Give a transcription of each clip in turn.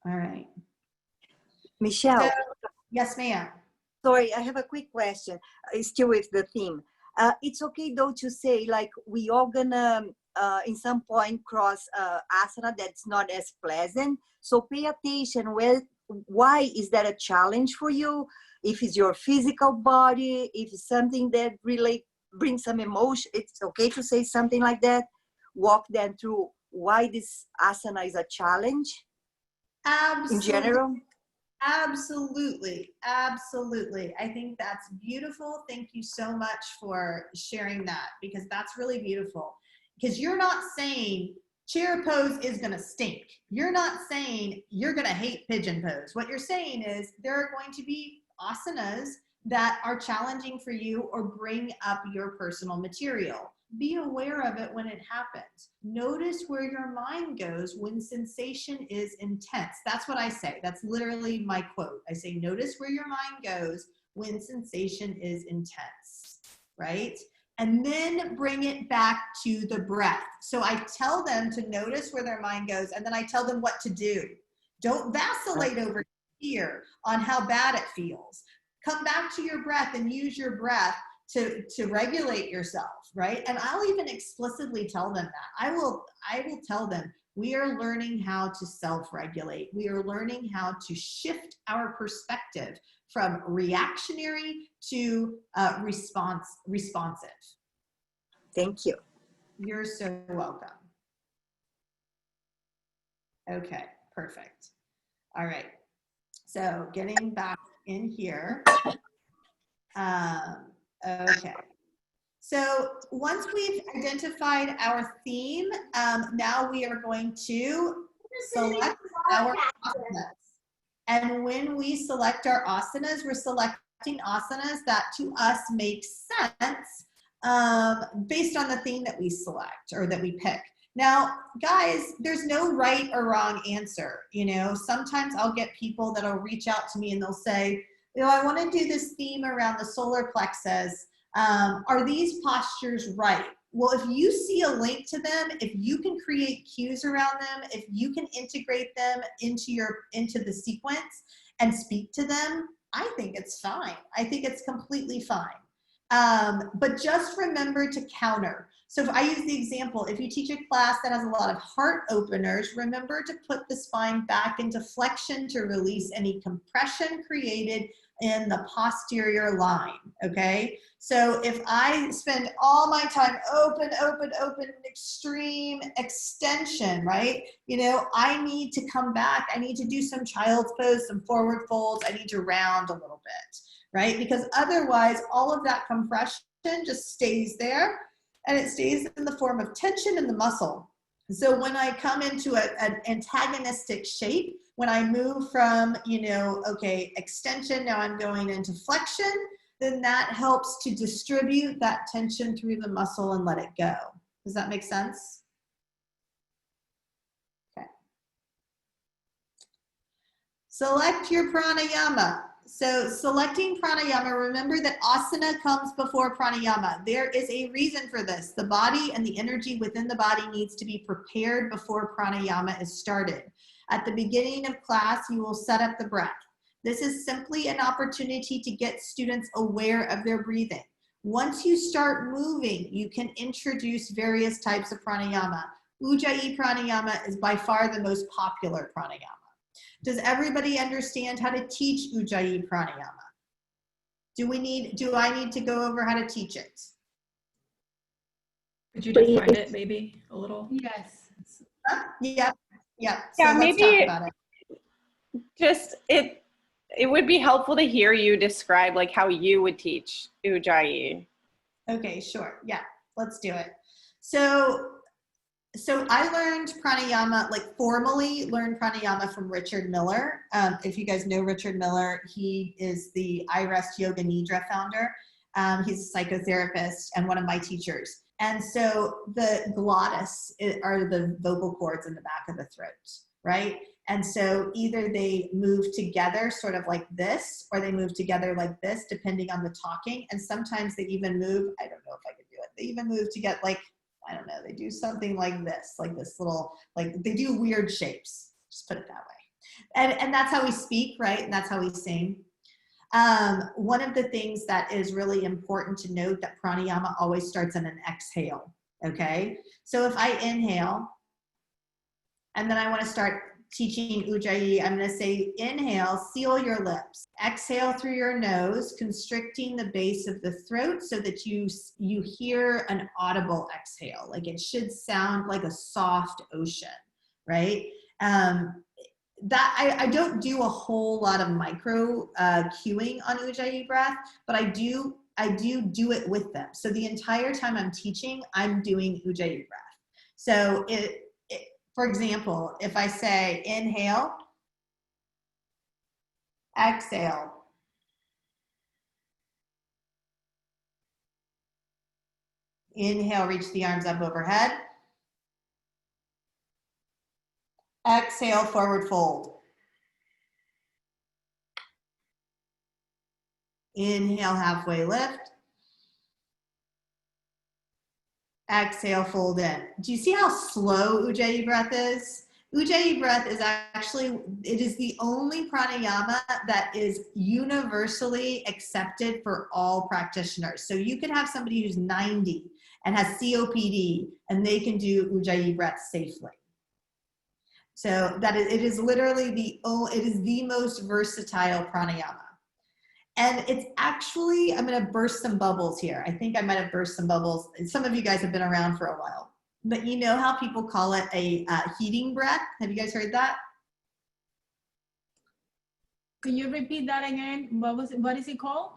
All right. Michelle. So, yes, ma'am. Sorry, I have a quick question. Still with the theme. It's okay though to say like we all gonna in some point cross asana that's not as pleasant. So pay attention. Well, why is that a challenge for you? If it's your physical body, if it's something that really brings some emotion, it's okay to say something like that. Walk them through why this asana is a challenge in Absolutely. general. Absolutely. Absolutely. I think that's beautiful. Thank you so much for sharing that, because that's really beautiful. Because you're not saying chair pose is going to stink. You're not saying you're going to hate pigeon pose. What you're saying is there are going to be asanas that are challenging for you or bring up your personal material. Be aware of it when it happens. Notice where your mind goes when sensation is intense. That's what I say. That's literally my quote. I say, notice where your mind goes when sensation is intense, right? And then bring it back to the breath. So I tell them to notice where their mind goes, and then I tell them what to do. Don't vacillate over here on how bad it feels. Come back to your breath and use your breath to regulate yourself, right? And I'll even explicitly tell them that. I will tell them, we are learning how to self-regulate. We are learning how to shift our perspective from reactionary to responsive. Thank you. You're so welcome. Okay, perfect. All right. So getting back in here. Okay. So once we've identified our theme, now we are going to select our asanas. And when we select our asanas, we're selecting asanas that to us make sense based on the theme that we select or that we pick. Now, guys, there's no right or wrong answer. You know, sometimes I'll get people that'll reach out to me and they'll say, you know, I want to do this theme around the solar plexus. Are these postures right? Well, if you see a link to them, if you can create cues around them, if you can integrate them into the sequence and speak to them, I think it's fine. I think it's completely fine. But just remember to counter. So if I use the example, if you teach a class that has a lot of heart openers, remember to put the spine back into flexion to release any compression created in the posterior line, okay? So if I spend all my time open, extreme extension, right? You know, I need to come back. I need to do some child's pose, some forward folds. I need to round a little bit, right? Because otherwise, all of that compression just stays there, and it stays in the form of tension in the muscle. So when I come into an antagonistic shape, when I move from, you know, okay, extension, now I'm going into flexion, then that helps to distribute that tension through the muscle and let it go. Does that make sense? Okay. Select your pranayama. So selecting pranayama, remember that asana comes before pranayama. There is a reason for this. The body and the energy within the body needs to be prepared before pranayama is started. At the beginning of class, you will set up the breath. This is simply an opportunity to get students aware of their breathing. Once you start moving, you can introduce various types of pranayama. Ujjayi pranayama is by far the most popular pranayama. Does everybody understand how to teach Ujjayi pranayama? Do I need to go over how to teach it? Could you define it maybe a little? Yes. Yep. So Yeah, let's talk about it. Just it would be helpful to hear you describe like how you would teach Ujjayi. Okay, sure. Yeah, let's do it. So I learned pranayama, like formally learned pranayama from Richard Miller. If you guys know Richard Miller, he is the I Rest Yoga Nidra founder. He's a psychotherapist and one of my teachers. And so the glottis are the vocal cords in the back of the throat, right? And so either they move together sort of like this, or they move together like this, depending on the talking. And sometimes they even move, I don't know if I could do it. They even move to get like, I don't know, they do something like this little, like they do weird shapes, just put it that way. And that's how we speak, right? And that's how we sing. One of the things that is really important to note that pranayama always starts in an exhale, okay? So if I inhale, and then I want to start teaching Ujjayi, I'm going to say, inhale, seal your lips. Exhale through your nose, constricting the base of the throat so that you hear an audible exhale. Like it should sound like a soft ocean, right? That I don't do a whole lot of micro cueing on Ujjayi breath, but I do it with them. So the entire time I'm teaching, I'm doing Ujjayi breath. So for example, if I say inhale, exhale, inhale, reach the arms up overhead, exhale, forward fold. Inhale, halfway lift. Exhale, fold in. Do you see how slow Ujjayi breath is? Ujjayi breath is actually, it is the only pranayama that is universally accepted for all practitioners. So you could have somebody who's 90 and has COPD and they can do Ujjayi breath safely. So that is, it is literally it is the most versatile pranayama. And it's actually, I'm going to burst some bubbles here. I think I might have burst some bubbles. Some of you guys have been around for a while. But you know how people call it a heating breath? Have you guys heard that? Can you repeat that again? What is it called?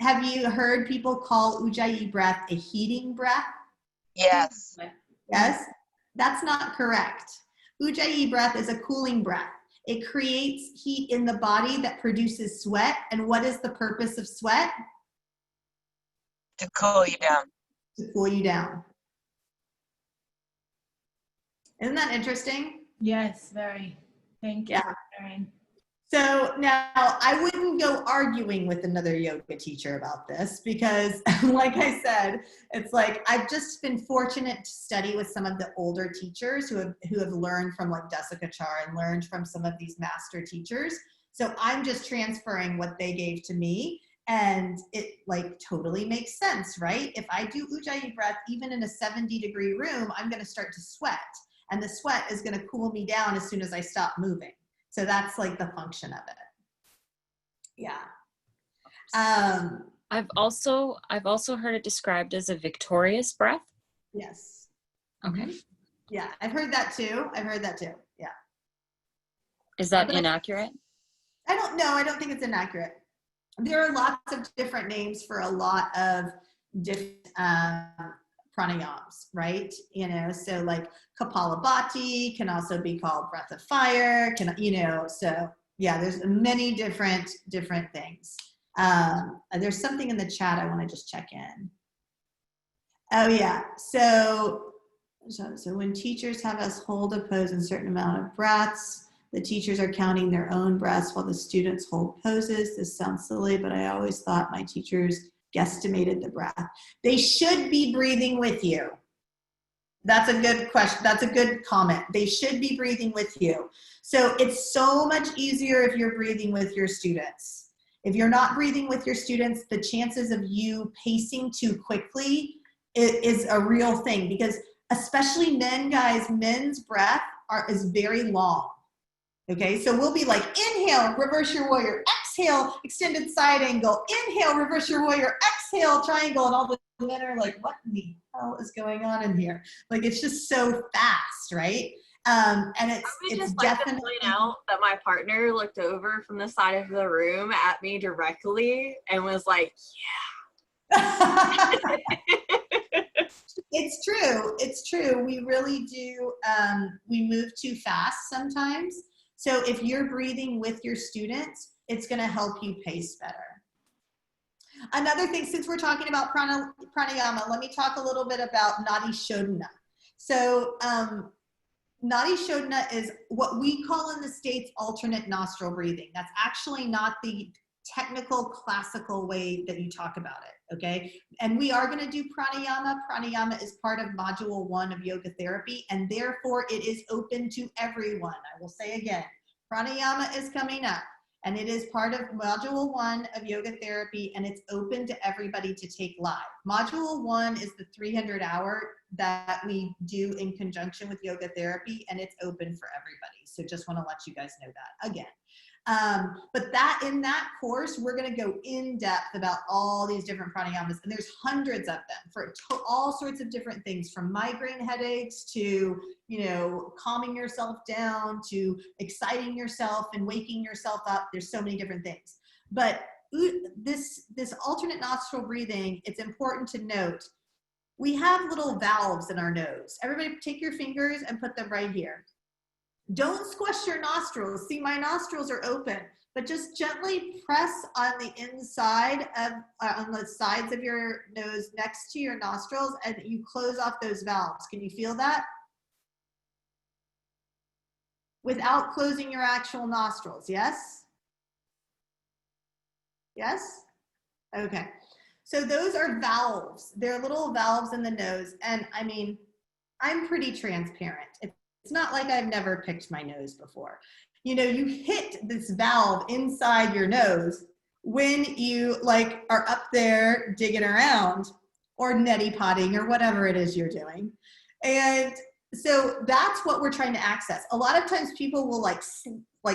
Have you heard people call Ujjayi breath a heating breath? Yes. Yes? That's not correct. Ujjayi breath is a cooling breath. It creates heat in the body that produces sweat. And what is the purpose of sweat? To cool you down. To cool you down. Isn't that interesting? Yes, very. Thank you Yeah. for sharing. So now I wouldn't go arguing with another yoga teacher about this because like I said, it's like I've just been fortunate to study with some of the older teachers who have learned from like Desikachar and learned from some of these master teachers. So I'm just transferring what they gave to me and it like totally makes sense, right? If I do Ujjayi breath, even in a 70-degree room, I'm going to start to sweat and the sweat is going to cool me down as soon as I stop moving. So that's like the function of it. Yeah. I've also heard it described as a victorious breath. Yes. Okay. Yeah, I've heard that too. Yeah. Is that inaccurate? I don't know. I don't think it's inaccurate. There are lots of different names for a lot of different pranayams, right? You know, so like Kapalabhati can also be called breath of fire, so yeah, there's many different things. There's something in the chat I want to just check in. Oh yeah, so when teachers have us hold a pose in a certain amount of breaths, the teachers are counting their own breaths while the students hold poses. This sounds silly, but I always thought my teachers guesstimated the breath. They should be breathing with you. That's a good question. That's a good comment. They should be breathing with you. So it's so much easier if you're breathing with your students. If you're not breathing with your students, the chances of you pacing too quickly is a real thing because especially men, guys, men's breath is very long. Okay, so we'll be like, inhale, reverse your warrior, exhale, extended side angle, inhale, reverse your warrior, exhale, triangle, and all the men are like, what in the hell is going on in here? Like, it's just so fast, right? And it's just definitely like to point out that my partner looked over from the side of the room at me directly and was like, yeah. It's true. It's true. We really do. We move too fast sometimes. So if you're breathing with your students, it's going to help you pace better. Another thing, since we're talking about pranayama, let me talk a little bit about Nadi Shodhana. So Nadi Shodhana is what we call in the States alternate nostril breathing. That's actually not the technical classical way that you talk about it, okay? And we are going to do pranayama. Pranayama is part of module 1 of yoga therapy, and therefore it is open to everyone. I will say again, Pranayama is coming up, and it is part of module 1 of yoga therapy, and it's open to everybody to take live. Module 1 is the 300-hour that we do in conjunction with yoga therapy, and it's open for everybody. So just want to let you guys know that again. But that in that course, we're going to go in depth about all these different pranayamas, and there's hundreds of them for all sorts of different things, from migraine headaches to, you know, calming yourself down to exciting yourself and waking yourself up. There's so many different things. But this alternate nostril breathing, it's important to note, we have little valves in our nose. Everybody take your fingers and put them right here. Don't squish your nostrils. See, my nostrils are open, but just gently press on the inside of, on the sides of your nose next to your nostrils, and you close off those valves. Can you feel that? Without closing your actual nostrils, yes? Yes? Okay. So those are valves. They're little valves in the nose, and I mean, I'm pretty transparent. It's not like I've never picked my nose before. You know, you hit this valve inside your nose when you like are up there digging around or neti potting or whatever it is you're doing. And so that's what we're trying to access. A lot of times people will like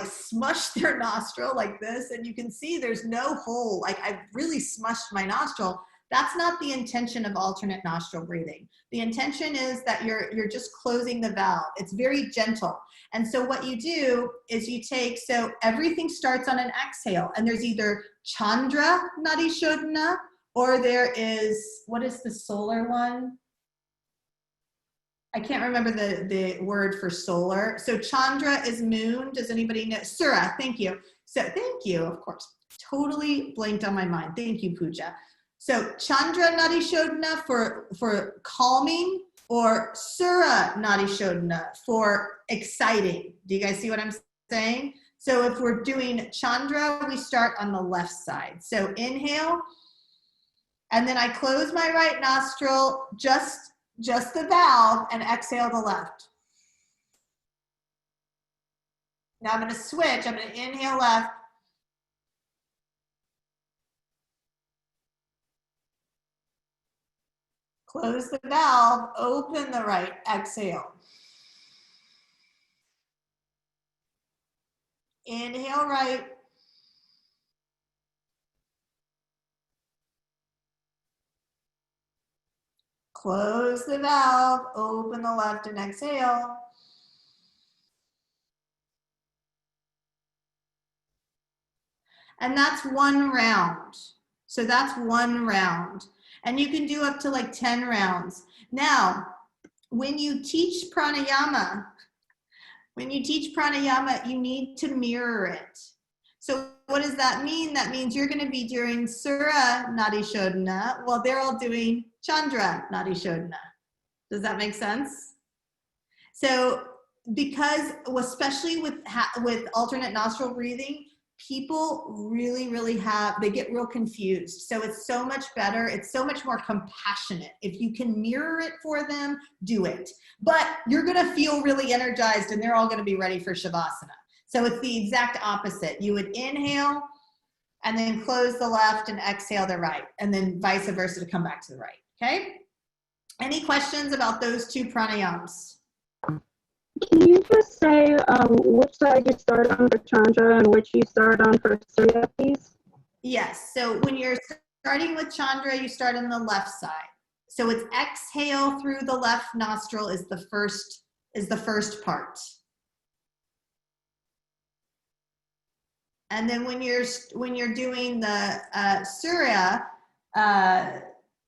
smush their nostril like this, and you can see there's no hole. Like, I've really smushed my nostril. That's not the intention of alternate nostril breathing. The intention is that you're just closing the valve. It's very gentle. And so what you do is you take, so everything starts on an exhale, and there's either Chandra Nadi Shodhana, or there is, what is the solar one? I can't remember the word for solar. So Chandra is moon. Does anybody know? Surya, thank you. So thank you, of course. Totally blanked on my mind. Thank you, Pooja. So Chandra Nadi Shodhana for calming, or Surya Nadi Shodhana for exciting. Do you guys see what I'm saying? So if we're doing Chandra, we start on the left side. So inhale, and then I close my right nostril, just the valve, and exhale the left. Now I'm going to switch. I'm going to inhale left. Close the valve, open the right, exhale. Inhale right. Close the valve, open the left, and exhale. And that's one round. So that's one round. And you can do up to like 10 rounds. Now, when you teach pranayama, you need to mirror it. So what does that mean? That means you're going to be doing Surya Nadi Shodhana while they're all doing Chandra Nadi Shodhana. Does that make sense? So because, especially with alternate nostril breathing, people really they get real confused. So it's so much better. It's so much more compassionate. If you can mirror it for them, do it. But you're going to feel really energized, and they're all going to be ready for Shavasana. So it's the exact opposite. You would inhale and then close the left and exhale the right, and then vice versa to come back to the right. Okay? Any questions about those two pranayamas? Can you just say which side you start on for Chandra and which you start on for Surya, please? Yes. So when you're starting with Chandra, you start on the left side. So it's exhale through the left nostril is the first part. And then when you're doing the Surya Nadi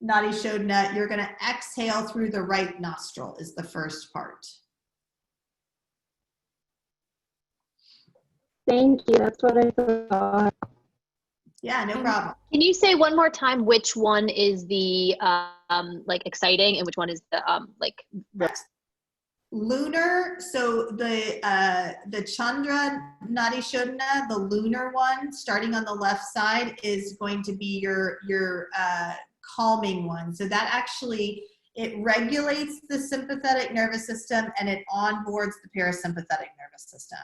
Shodhana, you're going to exhale through the right nostril is the first part. Thank you. That's what I thought. Yeah, no problem. Can you say one more time which one is the like exciting and which one is the like lunar? So the Chandra Nadi Shodhana, the lunar one, starting on the left side, is going to be your calming one. So that actually, it regulates the sympathetic nervous system and it onboards the parasympathetic nervous system.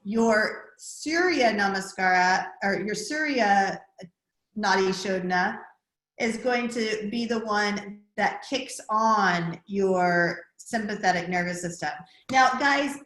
your Surya Namaskara, or your Surya Nadi Shodhana, is going to be the one that kicks on your sympathetic nervous system. Now, guys,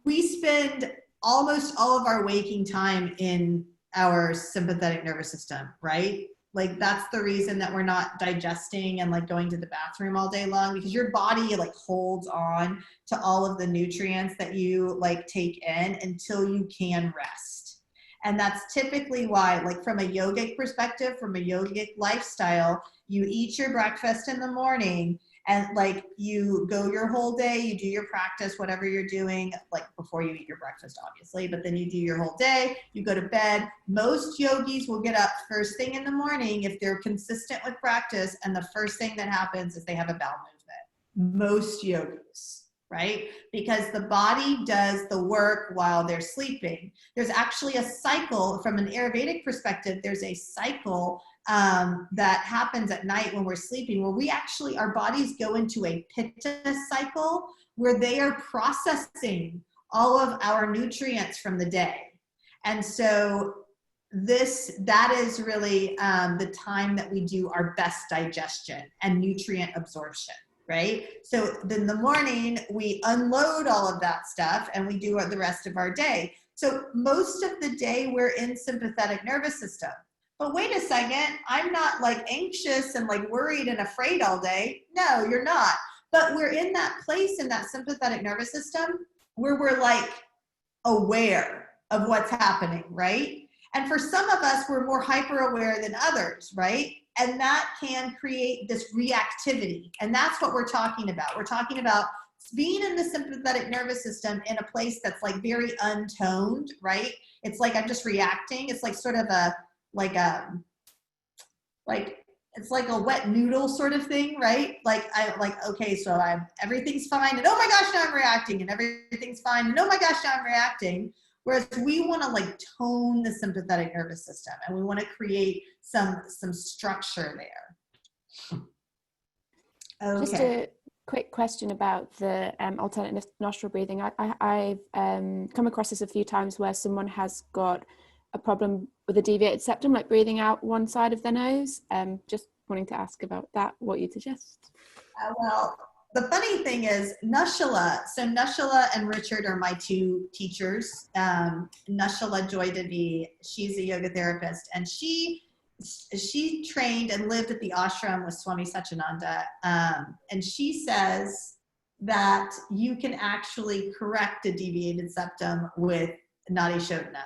we spend almost all of our waking time in our sympathetic nervous system, right? Like that's the reason that we're not digesting and like going to the bathroom all day long, because your body like holds on to all of the nutrients that you like take in until you can rest. And that's typically why, like from a yogic perspective, from a yogic lifestyle, you eat your breakfast in the morning and like you go your whole day, you do your practice, whatever you're doing, like before you eat your breakfast, obviously, but then you do your whole day, you go to bed. Most yogis will get up first thing in the morning if they're consistent with practice, and the first thing that happens is they have a bowel movement. Most yogis, right? Because the body does the work while they're sleeping. There's actually a cycle from an Ayurvedic perspective. There's a cycle that happens at night when we're sleeping, where we actually, our bodies go into a pitta cycle where they are processing all of our nutrients from the day. And so that is really the time that we do our best digestion and nutrient absorption, right? So in the morning, we unload all of that stuff and we do the rest of our day. So most of the day we're in sympathetic nervous system. But wait a second, I'm not like anxious and like worried and afraid all day. No, you're not. But we're in that place in that sympathetic nervous system where we're like aware of what's happening, right? And for some of us, we're more hyper aware than others, right? And that can create this reactivity. And that's what we're talking about. We're talking about being in the sympathetic nervous system in a place that's like very untoned, right? It's like I'm just reacting. It's like sort of it's like a wet noodle sort of thing, right? Okay, so everything's fine, and oh my gosh, now I'm reacting, and everything's fine, and oh my gosh, now I'm reacting. Whereas we want to like tone the sympathetic nervous system, and we want to create some structure there. Okay. Just a quick question about the alternate nostril breathing. I've come across this a few times where someone has got a problem with a deviated septum, like breathing out one side of their nose. Just wanting to ask about that, what you'd suggest. Well, the funny thing is Nushala. So Nushala and Richard are my two teachers. Nushala Joy Devi, she's a yoga therapist, and she trained and lived at the ashram with Swami Satyananda. And she says that you can actually correct a deviated septum with Nadi Shodhana.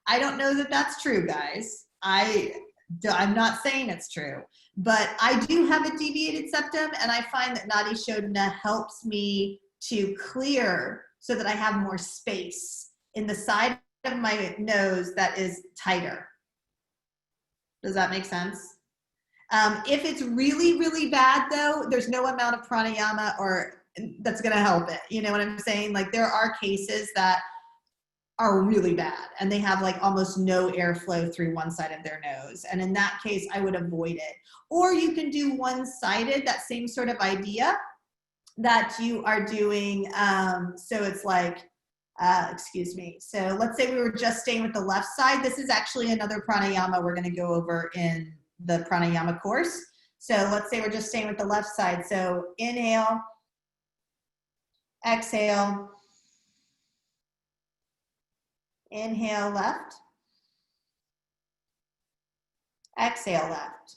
I don't know that that's true, guys. I'm not saying it's true, but I do have a deviated septum, and I find that Nadi Shodhana helps me to clear so that I have more space in the side of my nose that is tighter. Does that make sense? If it's really, really bad though, there's no amount of pranayama that's gonna help it. You know what I'm saying? Like there are cases that are really bad and they have like almost no airflow through one side of their nose. And in that case, I would avoid it. Or you can do one-sided, that same sort of idea that you are doing. So it's like, excuse me. So let's say we were just staying with the left side. This is actually another pranayama we're gonna go over in the pranayama course. So let's say we're just staying with the left side. So inhale, exhale, inhale left, exhale left.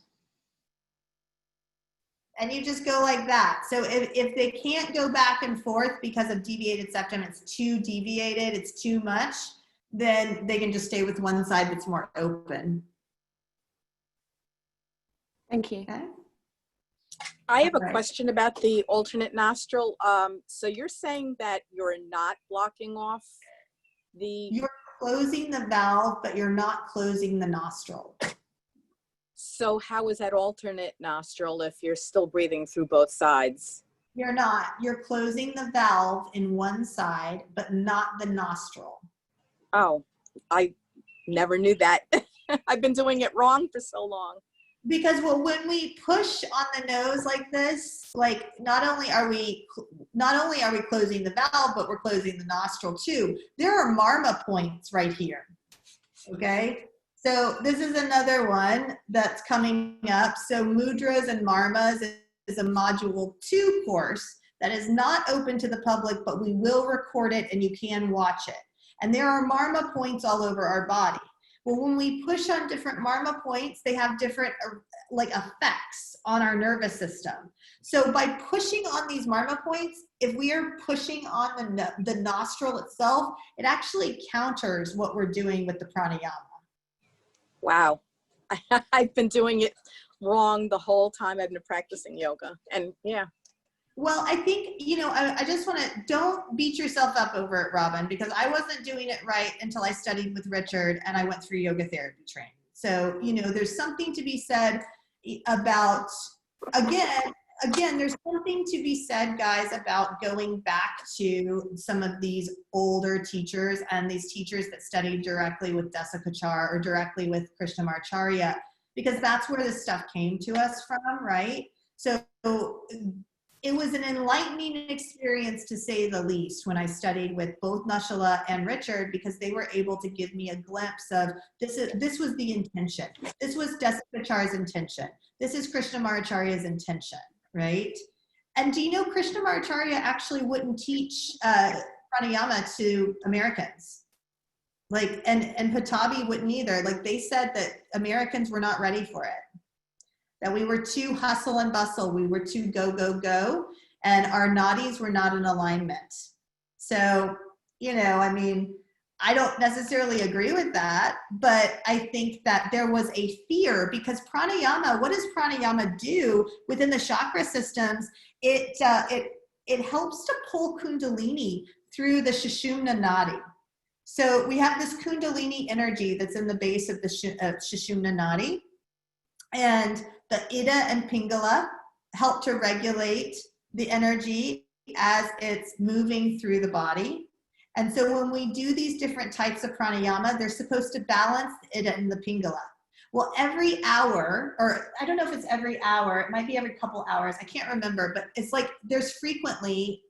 And you just go like that. So if they can't go back and forth because of deviated septum, it's too deviated, it's too much, then they can just stay with one side that's more open. Thank you. Okay. I have a question about the alternate nostril. So you're saying that you're not blocking off the... You're closing the valve, but you're not closing the nostril. So how is that alternate nostril if you're still breathing through both sides? You're not. You're closing the valve in one side, but not the nostril. Oh, I never knew that. I've been doing it wrong for so long. Because well, when we push on the nose like this, like not only are we closing the valve, but we're closing the nostril too. There are marma points right here. Okay, so this is another one that's coming up. So mudras and marmas is a module 2 course that is not open to the public, but we will record it and you can watch it. And there are marma points all over our body. Well, when we push on different marma points, they have different like effects on our nervous system. So by pushing on these marma points, if we are pushing on the nostril itself, it actually counters what we're doing with the pranayama. Wow. I've been doing it wrong the whole time I've been practicing yoga. And yeah. Well, I think, you know, I just want to, don't beat yourself up over it, Robin, because I wasn't doing it right until I studied with Richard and I went through yoga therapy training. So, you know, there's something to be said about, again, there's something to be said, guys, about going back to some of these older teachers and these teachers that studied directly with Desikachar or directly with Krishnamacharya, because that's where this stuff came to us from, right? So it was an enlightening experience, to say the least, when I studied with both Nashala and Richard, because they were able to give me a glimpse of this was the intention. This was Desikachar's intention. This is Krishnamacharya's intention, right? And do you know Krishnamacharya actually wouldn't teach pranayama to Americans? Like, and Patabi wouldn't either. Like, they said that Americans were not ready for it. That we were too hustle and bustle, we were too go, go, go, and our nadis were not in alignment. So, you know, I mean, I don't necessarily agree with that, but I think that there was a fear, because pranayama, what does pranayama do within the chakra systems? It helps to pull kundalini through the Sushumna nadi. So we have this kundalini energy that's in the base of the Sushumna nadi, and the Ida and Pingala help to regulate the energy as it's moving through the body. And so when we do these different types of pranayama, they're supposed to balance the Ida and the Pingala. Well, every hour, or I don't know if it's every hour, it might be every couple hours, I can't remember, but it's like there's frequently,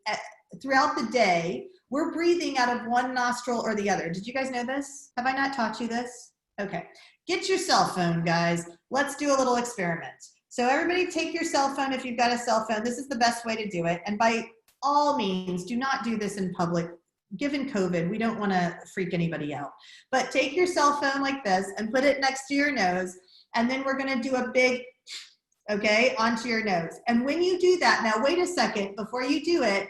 throughout the day, we're breathing out of one nostril or the other. Did you guys know this? Have I not taught you this? Okay. Get your cell phone, guys. Let's do a little experiment. So everybody take your cell phone if you've got a cell phone. This is the best way to do it. And by all means, do not do this in public. Given COVID, we don't want to freak anybody out. But take your cell phone like this and put it next to your nose. And then we're going to do a big, okay, onto your nose. And when you do that, now wait a second before you do it.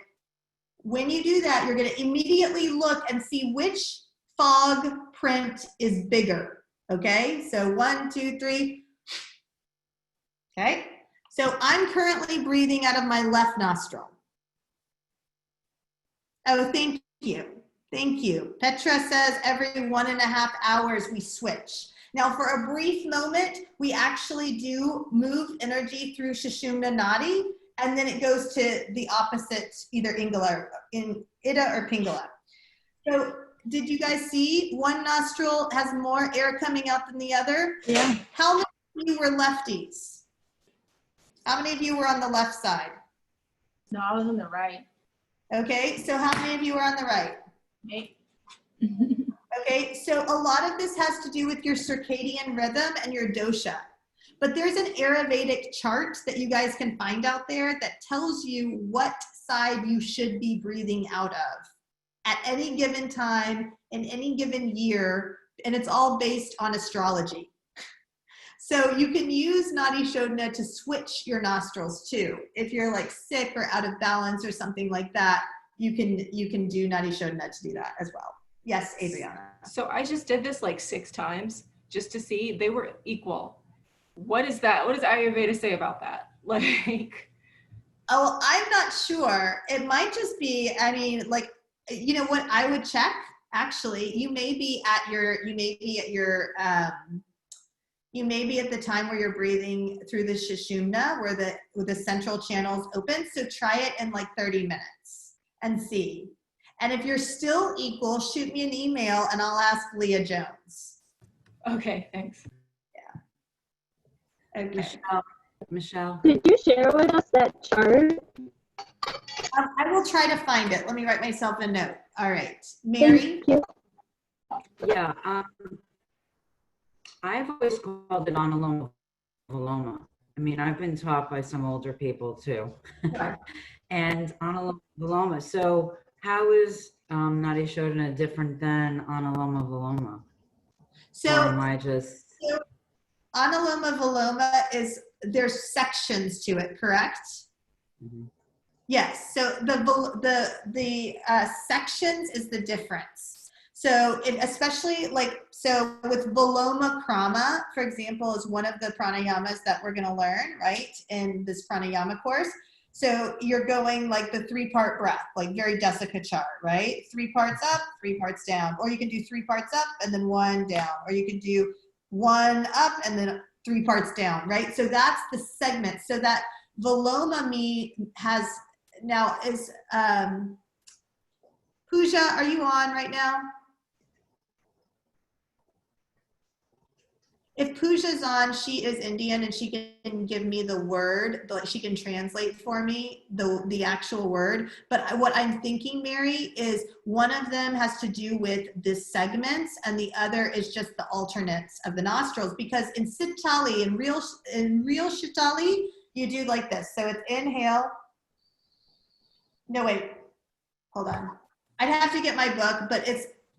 When you do that, you're going to immediately look and see which fog print is bigger. Okay, so 1, 2, 3. Okay, so I'm currently breathing out of my left nostril. Oh, thank you. Thank you. Petra says every 1.5 hours we switch. Now for a brief moment, we actually do move energy through Sushumna nadi, and then it goes to the opposite, either Ida or Pingala. So did you guys see one nostril has more air coming out than the other? Yeah. How many of you were lefties? How many of you were on the left side? No, I was on the right. Okay, so how many of you are on the right? Me. Okay, so a lot of this has to do with your circadian rhythm and your dosha. But there's an Ayurvedic chart that you guys can find out there that tells you what side you should be breathing out of at any given time, in any given year, and it's all based on astrology. So you can use Nadi Shodhana to switch your nostrils too. If you're like sick or out of balance or something like that, you can do Nadi Shodhana to do that as well. Yes, Adriana. So I just did this like 6 times just to see they were equal. What is that? What does Ayurveda say about that? Like, oh, I'm not sure. It might just be, I mean, like, you know what I would check, actually, you may be at the time where you're breathing through the Sushumna, where the central channel's open. So try it in like 30 minutes and see. And if you're still equal, shoot me an email and I'll ask Leah Jones. okay, thanks. Okay. Michelle. Did you share with us that chart? I will try to find it. Let me write myself a note. All right. Mary? Thank you. Yeah, I've always called it Analoma Viloma. I mean, I've been taught by some older people too. And Analoma Viloma. So how is Nadi Shodhana different than Analoma Viloma? So, or am I just... So Analoma Viloma is, there's sections to it, correct? Mm-hmm. Yes, so the sections is the difference. So especially like, so with Viloma Krama, for example, is one of the pranayamas that we're gonna learn, right, in this pranayama course. So you're going like the 3-part breath, like very Desika chart, right? 3 parts up, 3 parts down. Or you can do 3 parts up and then 1 down. Or you can do 1 up and then 3 parts down, right? So that's the segment. So that Viloma has, now is, Pooja, are you on right now? If Pooja's on, she is Indian and she can give me the word, like she can translate for me the actual word. But what I'm thinking, Mary, is one of them has to do with the segments and the other is just the alternates of the nostrils. Because in Sitali, in real Shitali, you do like this. So it's inhale. No, wait, hold on. I'd have to get my book, but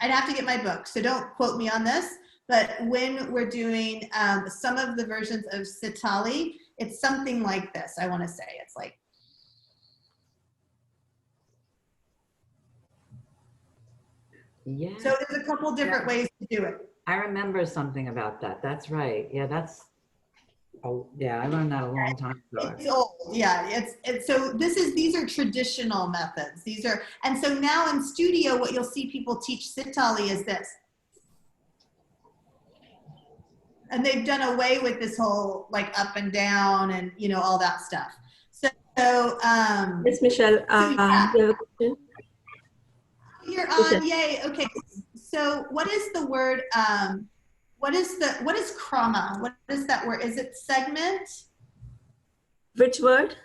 I'd have to get my book. So don't quote me on this. But when we're doing some of the versions of Sitali, it's something like this, I want to say. It's like. Yeah. So there's a couple different ways to do it. I remember something about that. That's right. Yeah, that's, oh, yeah, I learned that a long time ago. It's old, yeah. It's so these are traditional methods. These are, and so now in studio, what you'll see people teach Sitali is this. And they've done away with this whole like up and down and all that stuff. So yes, Michelle. yeah. You have a question? You're on, yay. Okay. So what is the word? What is krama? What is that word? Is it segment? Which word?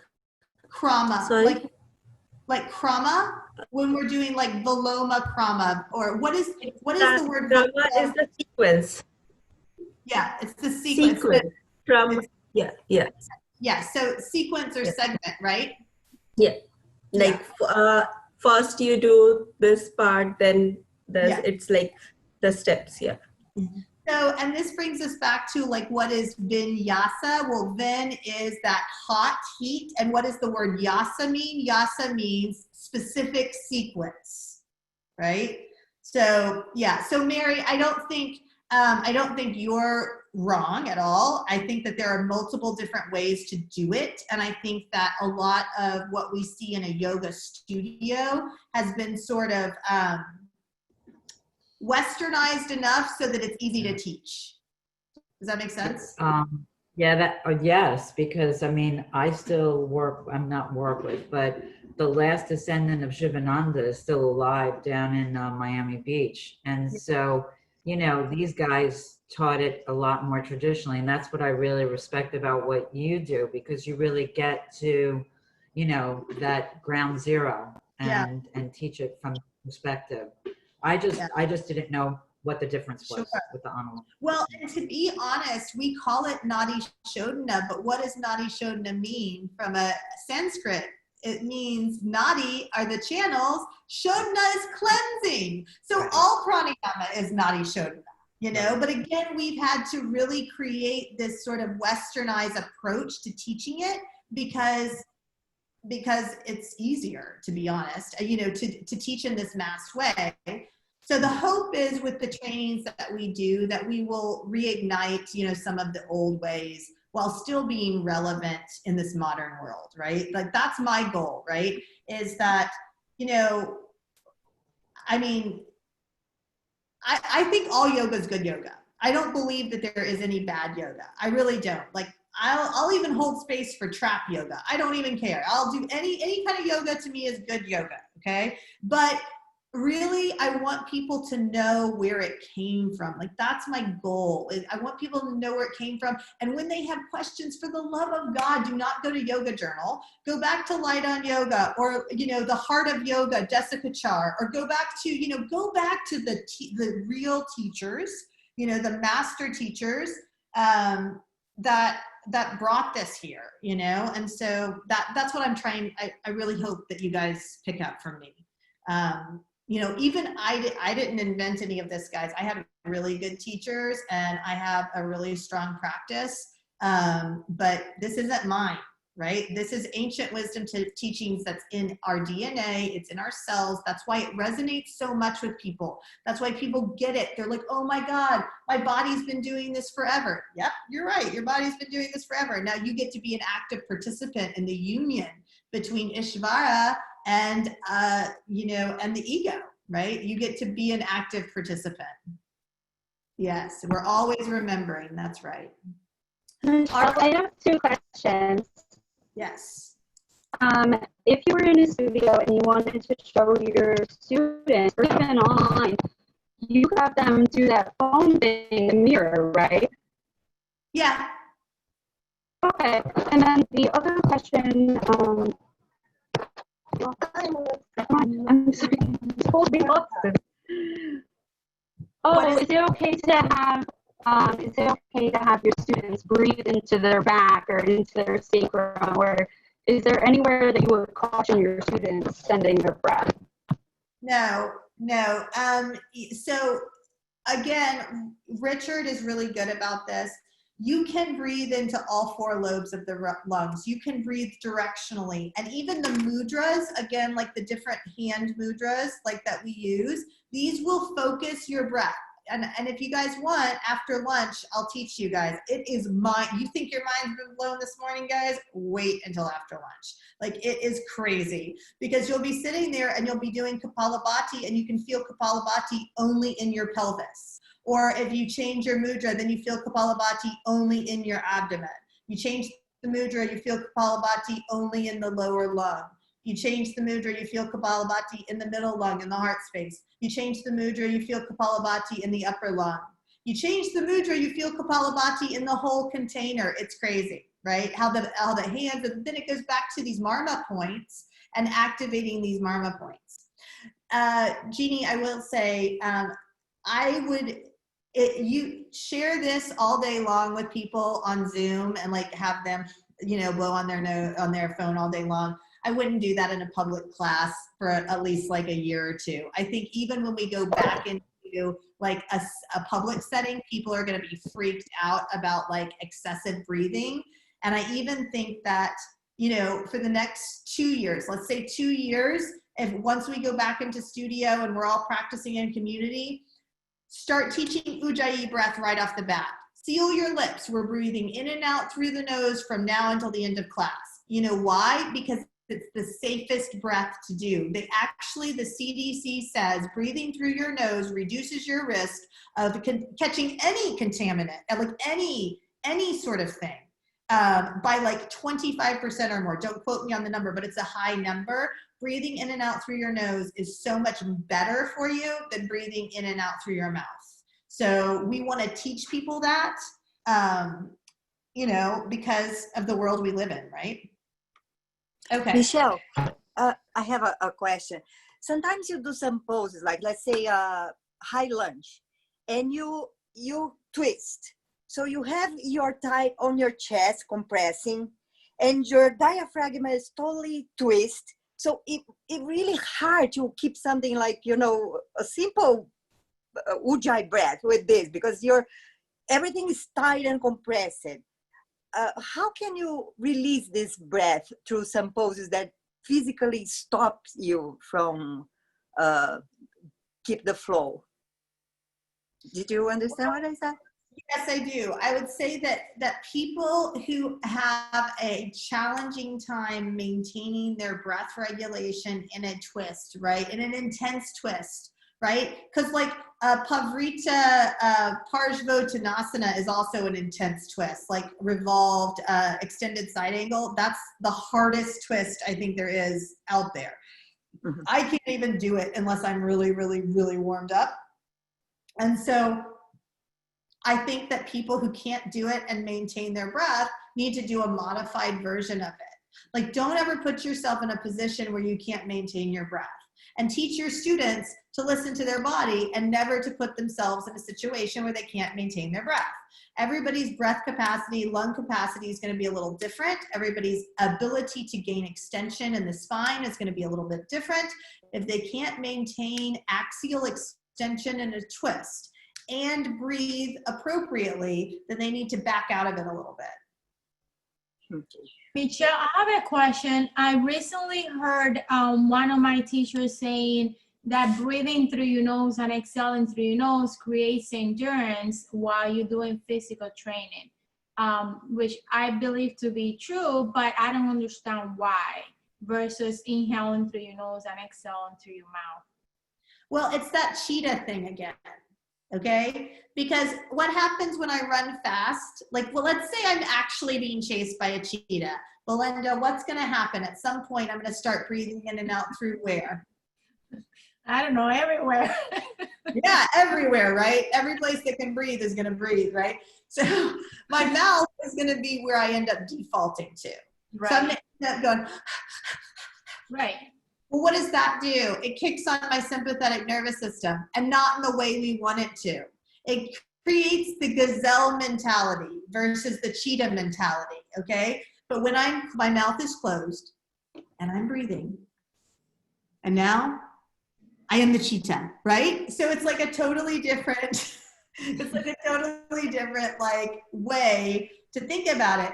Krama. Sorry. Like krama, when we're doing like Viloma krama, or what is the word? Krama is the sequence. Yeah, it's the sequence. Yeah, so sequence or segment, right? Yeah, like first you do this part, then it's like the steps, yeah. So, and this brings us back to like, what is vinyasa? Well, vin is that hot heat. And what does the word yasa mean? Yasa means specific sequence, right? So, yeah. So Mary, I don't think you're wrong at all. I think that there are multiple different ways to do it. And I think that a lot of what we see in a yoga studio has been sort of, westernized enough so that it's easy to teach. Does that make sense? Yeah, yes, because I mean, I still not work with, but the last descendant of Shivananda is still alive down in Miami Beach. And so, these guys taught it a lot more traditionally. And that's what I really respect about what you do, because you really get to, that ground zero and teach it from perspective. I just didn't know what the difference was with the Anuloma. Well, and to be honest, we call it Nadi Shodhana, but what does Nadi Shodhana mean from a Sanskrit? It means Nadi are the channels, Shodhana is cleansing. So all pranayama is Nadi Shodhana, but again, we've had to really create this sort of westernized approach to teaching it because it's easier, to be honest, to teach in this masked way. So the hope is with the trainings that we do that we will reignite, some of the old ways while still being relevant in this modern world, right? Like that's my goal, right? Is that, I mean, I think all yoga is good yoga. I don't believe that there is any bad yoga. I really don't. Like, I'll even hold space for trap yoga. I don't even care. I'll do any kind of yoga. To me is good yoga, okay? But really, I want people to know where it came from. Like, that's my goal. I want people to know where it came from. And when they have questions, for the love of God, do not go to Yoga Journal. Go back to Light on Yoga, or, you know, The Heart of Yoga, Jessica Char, or go back to, you know, go back to the real teachers, you know, the master teachers that brought this here, you know? And so that's what I'm trying. I really hope that you guys pick up from me. You know, even I didn't invent any of this, guys. I had really good teachers and I have a really strong practice, but this isn't mine, right? This is ancient wisdom teachings that's in our DNA. It's in our cells. That's why it resonates so much with people. That's why people get it. They're like, oh my God, my body's been doing this forever. Yep, you're right. Your body's been doing this forever. Now you get to be an active participant in the union between Ishvara and you know, and the ego, right? You get to be an active participant. Yes, we're always remembering. That's right. I have 2 questions. Yes. If you were in a studio and you wanted to show your students, or even online, you could have them do that phone thing in the mirror, right? Yeah. Okay. And then the other question, I'm sorry, I'm supposed to be lost. Oh, is it okay to have your students breathe into their back or into their sacrum, or is there anywhere that you would caution your students sending their breath? No. So again, Richard is really good about this. You can breathe into all 4 lobes of the lungs. You can breathe directionally. And even the mudras, again, like the different hand mudras like that we use, these will focus your breath. And if you guys want, after lunch, I'll teach you guys. It is you think your mind's been blown this morning, guys? Wait until after lunch. Like, it is crazy, because you'll be sitting there and you'll be doing Kapalabhati, and you can feel Kapalabhati only in your pelvis. Or if you change your mudra, then you feel Kapalabhati only in your abdomen. You change the mudra, you feel Kapalabhati only in the lower lung. You change the mudra, you feel Kapalabhati in the middle lung, in the heart space. You change the mudra, you feel Kapalabhati in the upper lung. You change the mudra, you feel Kapalabhati in the whole container. It's crazy, right? How the hands, and then it goes back to these marma points and activating these marma points. Jeannie, I will say, you share this all day long with people on Zoom and like have them, you know, blow on their phone all day long. I wouldn't do that in a public class for at least like a year or 2. I think even when we go back into like a public setting, people are going to be freaked out about like excessive breathing. And I even think that, you know, for the next 2 years, let's say 2 years, if once we go back into studio and we're all practicing in community, start teaching Ujjayi breath right off the bat. Seal your lips. We're breathing in and out through the nose from now until the end of class. You know why? Because it's the safest breath to do. The CDC says breathing through your nose reduces your risk of catching any contaminant, like any sort of thing, by like 25% or more. Don't quote me on the number, but it's a high number. Breathing in and out through your nose is so much better for you than breathing in and out through your mouth. So we want to teach people that, you know, because of the world we live in, right? Okay. Michelle, I have a question. Sometimes you do some poses, like let's say high lunge, and you twist. So you have your thigh on your chest compressing, and your diaphragm is totally twist. So it really hard to keep something like, you know, a simple Ujjayi breath with this, because everything is tight and compressed. How can you release this breath through some poses that physically stops you from keep the flow? Did you understand what I said? Yes, I do. I would say that people who have a challenging time maintaining their breath regulation in a twist, right? In an intense twist, right? Because like Pavrita Parshvottanasana is also an intense twist, like revolved extended side angle. That's the hardest twist I think there is out there. I can't even do it unless I'm really, really, really warmed up. And so I think that people who can't do it and maintain their breath need to do a modified version of it. Like, don't ever put yourself in a position where you can't maintain your breath. And teach your students to listen to their body and never to put themselves in a situation where they can't maintain their breath. Everybody's breath capacity, lung capacity is going to be a little different. Everybody's ability to gain extension in the spine is going to be a little bit different. If they can't maintain axial extension and a twist and breathe appropriately, then they need to back out of it a little bit. Michelle, I have a question. I recently heard one of my teachers saying that breathing through your nose and exhaling through your nose creates endurance while you're doing physical training, which I believe to be true, but I don't understand why versus inhaling through your nose and exhaling through your mouth. Well, it's that cheetah thing again. Okay, because what happens when I run fast? Like, well, let's say I'm actually being chased by a cheetah. Belinda, what's going to happen? At some point, I'm going to start breathing in and out through where? I don't know, everywhere. Yeah, everywhere, right? Every place that can breathe is going to breathe, right? So my mouth is going to be where I end up defaulting to. Right. So I'm going to end up going, right. Well, what does that do? It kicks on my sympathetic nervous system, and not in the way we want it to. It creates the gazelle mentality versus the cheetah mentality, okay? But when my mouth is closed and I'm breathing, and now I am the cheetah, right? So it's like a totally different, like way to think about it.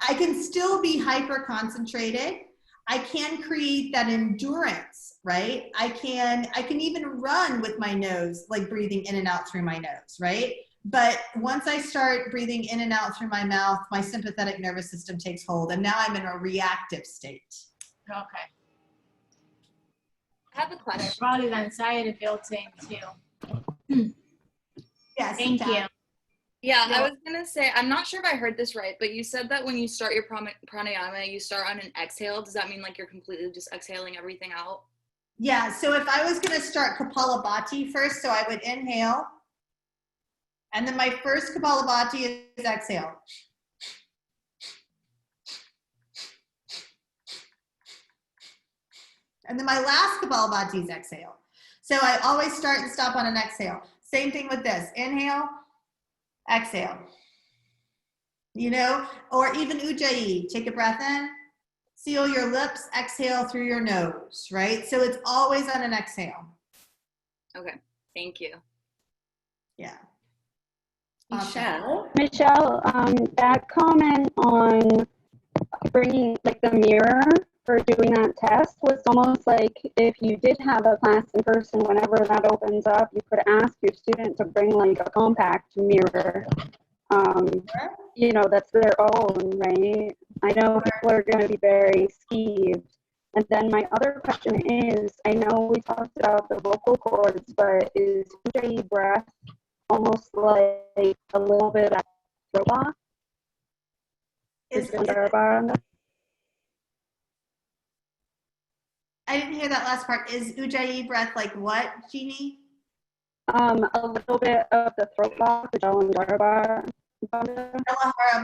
I can still be hyper concentrated. I can create that endurance, right? I can even run with my nose, like breathing in and out through my nose, right? But once I start breathing in and out through my mouth, my sympathetic nervous system takes hold, and now I'm in a reactive state. Okay. I have a question. Probably the anxiety built in too. Yes. Thank you. Yeah, I was gonna say, I'm not sure if I heard this right, but you said that when you start your pranayama, you start on an exhale. Does that mean like you're completely just exhaling everything out? Yeah, so if I was gonna start Kapalabhati first, so I would inhale, and then my first Kapalabhati is exhale. And then my last Kapalabhati is exhale. So I always start and stop on an exhale. Same thing with this, inhale, exhale. You know, or even Ujjayi, take a breath in, seal your lips, exhale through your nose, right? So it's always on an exhale. Okay, thank you. Yeah. Michelle, that comment on bringing like the mirror for doing that test was almost like if you did have a class in person, whenever that opens up, you could ask your student to bring like a compact mirror. You know, that's their own, right? I know people are going to be very skeeved. And then my other question is, I know we talked about the vocal cords, but is Ujjayi breath almost like a little bit of throat block? I didn't hear that last part. Is Ujjayi breath like what, Jeannie? A little bit of the throat block, the Jalandhara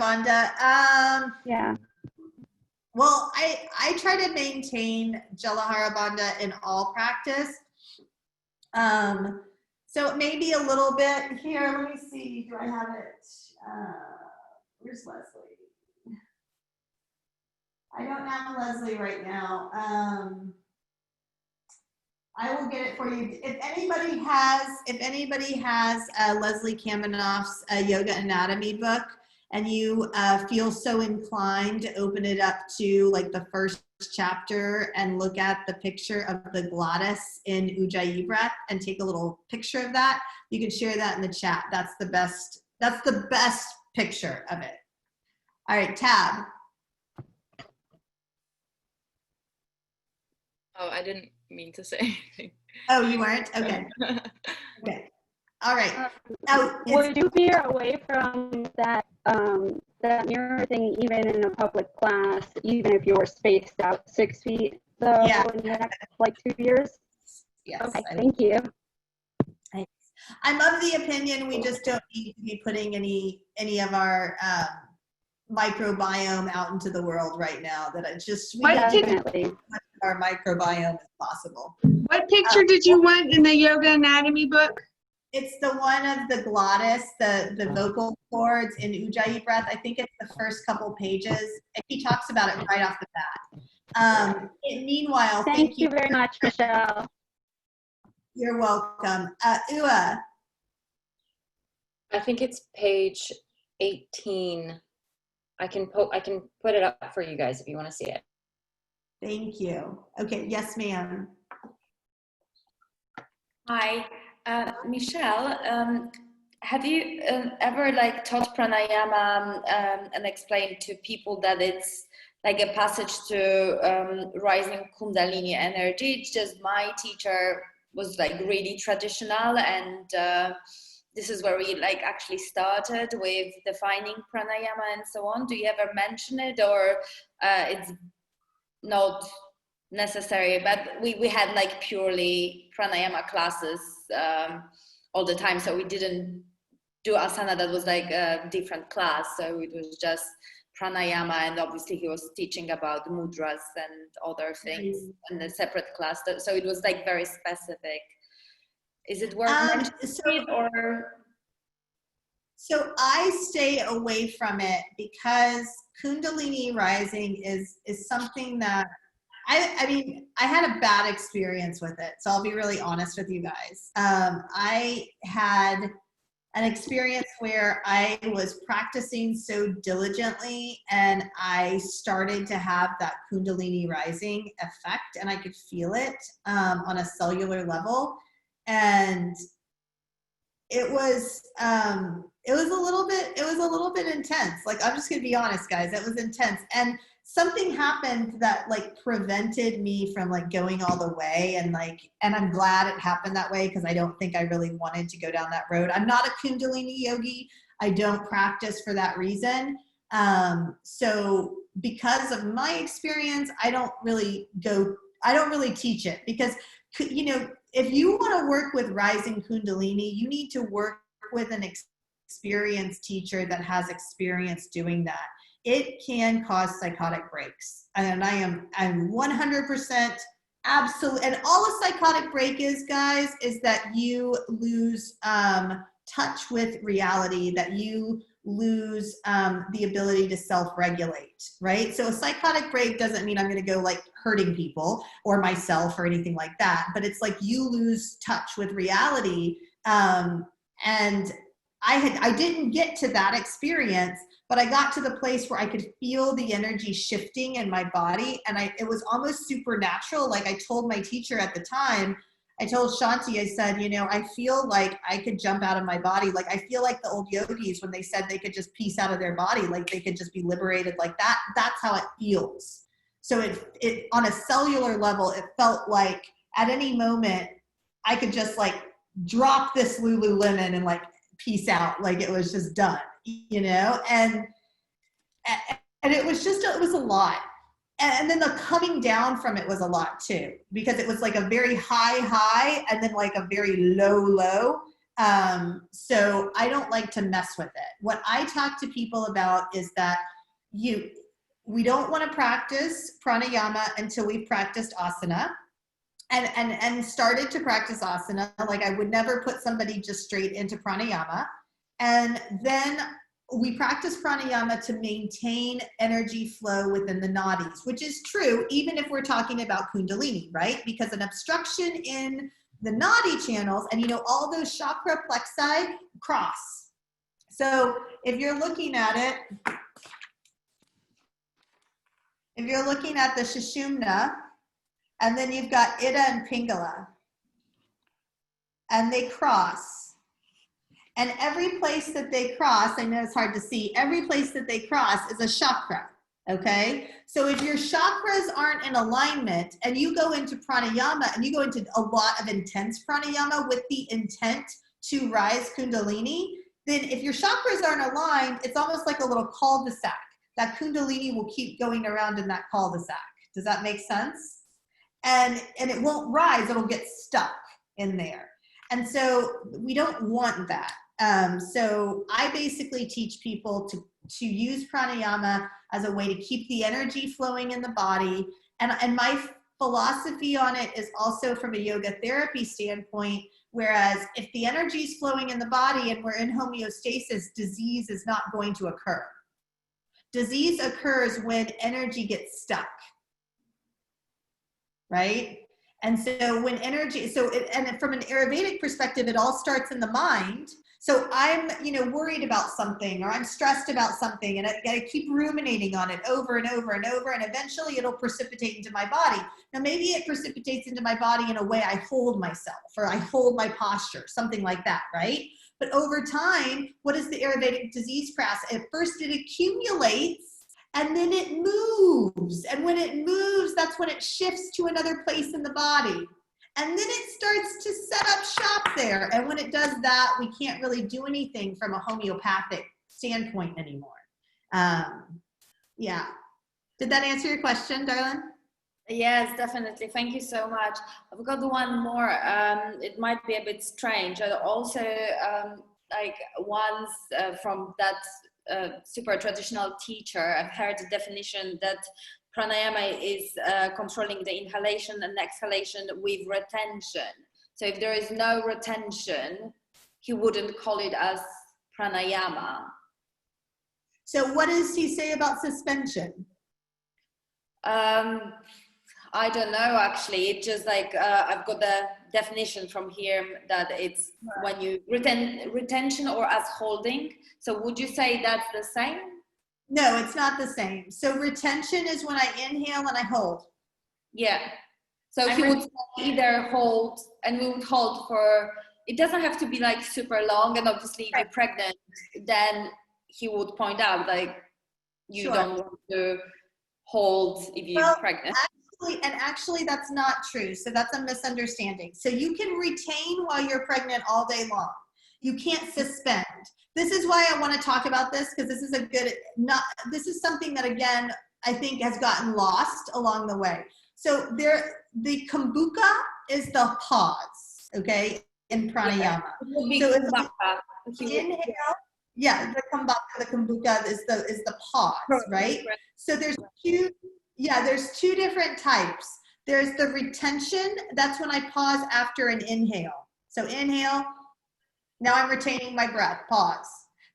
Bandha. Yeah. Well, I try to maintain Jalahara Bandha in all practice. So it may be a little bit here. Let me see. Do I have it? Where's Leslie? I don't have Leslie right now. I will get it for you. If anybody has Leslie Kamenoff's Yoga Anatomy book, and you feel so inclined to open it up to like the first chapter and look at the picture of the glottis in Ujjayi breath and take a little picture of that, you can share that in the chat. That's the best picture of it. All right, Tab. Oh, I didn't mean to say anything. Oh, you weren't? Okay. Okay. All right. Would you veer away from that that mirror thing even in a public class, even if you were spaced out 6 feet? So in the next like 2 years? Yes. Okay, thank you. I'm of the opinion we just don't need to be putting any of our microbiome out into the world right now. That it just we got to get as much of our microbiome as possible. What picture did you want in the Yoga Anatomy book? It's the one of the glottis, the vocal cords in Ujjayi breath. I think it's the first couple pages. And he talks about it right off the bat. Meanwhile, thank you very much, Michelle. You're welcome. Ua. I think it's page 18. I can put it up for you guys if you want to see it. Thank you. Okay, yes, ma'am. Hi, Michelle. Have you ever like taught pranayama and explained to people that it's like a passage to rising Kundalini energy? It's just my teacher was like really traditional, and this is where we like actually started with defining pranayama and so on. Do you ever mention it, or it's not necessary? But we had like purely pranayama classes all the time, so we didn't do asana. That was like a different class, so it was just pranayama, and obviously he was teaching about mudras and other things in a separate class, so it was like very specific. Is it worth mentioning or? So I stay away from it because Kundalini rising is something that I mean, I had a bad experience with it, so I'll be really honest with you guys. I had an experience where I was practicing so diligently and I started to have that Kundalini rising effect, and I could feel it on a cellular level, and it was a little bit intense. Like, I'm just gonna be honest, guys, it was intense, and something happened that like prevented me from like going all the way, and I'm glad it happened that way, because I don't think I really wanted to go down that road. I'm not a Kundalini yogi. I don't practice for that reason. So because of my experience, I don't really teach it, because, you know, if you want to work with rising Kundalini, you need to work with an experienced teacher that has experience doing that. It can cause psychotic breaks. And I'm 100% absolute. And all a psychotic break is, guys, is that you lose touch with reality, that you lose the ability to self-regulate, right? So a psychotic break doesn't mean I'm going to go like hurting people or myself or anything like that, but it's like you lose touch with reality. And I didn't get to that experience, but I got to the place where I could feel the energy shifting in my body, and it was almost supernatural. Like, I told my teacher at the time, I told Shanti, I said, you know, I feel like I could jump out of my body. Like, I feel like the old yogis when they said they could just piece out of their body, like they could just be liberated like that. That's how it feels. So it on a cellular level, it felt like at any moment I could just like drop this Lululemon and like peace out. Like, it was just done, you know? And it was a lot. And then the coming down from it was a lot too, because it was like a very high and then like a very low. So I don't like to mess with it. What I talk to people about is that we don't want to practice pranayama until we've practiced asana and started to practice asana. Like, I would never put somebody just straight into pranayama. And then we practice pranayama to maintain energy flow within the nadis, which is true even if we're talking about Kundalini, right? Because an obstruction in the nadi channels, and you know, all those chakra plexi cross. So if you're looking at it, if you're looking at the Sushumna, and then you've got Ida and Pingala, and they cross. And every place that they cross, I know it's hard to see, every place that they cross is a chakra, okay? So if your chakras aren't in alignment and you go into pranayama and you go into a lot of intense pranayama with the intent to rise Kundalini, then if your chakras aren't aligned, it's almost like a little cul-de-sac. That Kundalini will keep going around in that cul-de-sac. Does that make sense? and it won't rise, it'll get stuck in there. And so we don't want that. So I basically teach people to use pranayama as a way to keep the energy flowing in the body. And my philosophy on it is also from a yoga therapy standpoint, whereas if the energy is flowing in the body and we're in homeostasis, disease is not going to occur. Disease occurs when energy gets stuck, right? And so when energy, and from an Ayurvedic perspective, it all starts in the mind. So I'm, worried about something, or I'm stressed about something, and I keep ruminating on it over and over and over, and eventually it'll precipitate into my body. Now, maybe it precipitates into my body in a way I hold myself, or I hold my posture, something like that, right? But over time, what is the Ayurvedic disease process? At first it accumulates, and then it moves. And when it moves, that's when it shifts to another place in the body. And then it starts to set up shop there. And when it does that, we can't really do anything from a homeopathic standpoint anymore. Yeah. Did that answer your question, darling? Yes, definitely. Thank you so much. I've got one more. It might be a bit strange. I also, like once from that super traditional teacher, I've heard the definition that pranayama is controlling the inhalation and exhalation with retention. So if there is no retention, he wouldn't call it as pranayama. So what does he say about suspension? I don't know, actually. It's just like I've got the definition from here that it's when you retention or as holding. So would you say that's the same? No, it's not the same. So retention is when I inhale and I hold. Yeah. So he would either hold, and we would hold for, it doesn't have to be like super long, and obviously if you're pregnant, then he would point out like you don't want to hold if you're pregnant. Actually that's not true. So that's a misunderstanding. So you can retain while you're pregnant all day long. You can't suspend. This is why I want to talk about this, because this is this is something that, again, I think has gotten lost along the way. So the kumbuka is the pause, okay, in pranayama. So if you inhale, the kumbuka is the pause, right? So there's two different types. There's the retention. That's when I pause after an inhale. So inhale. Now I'm retaining my breath, pause.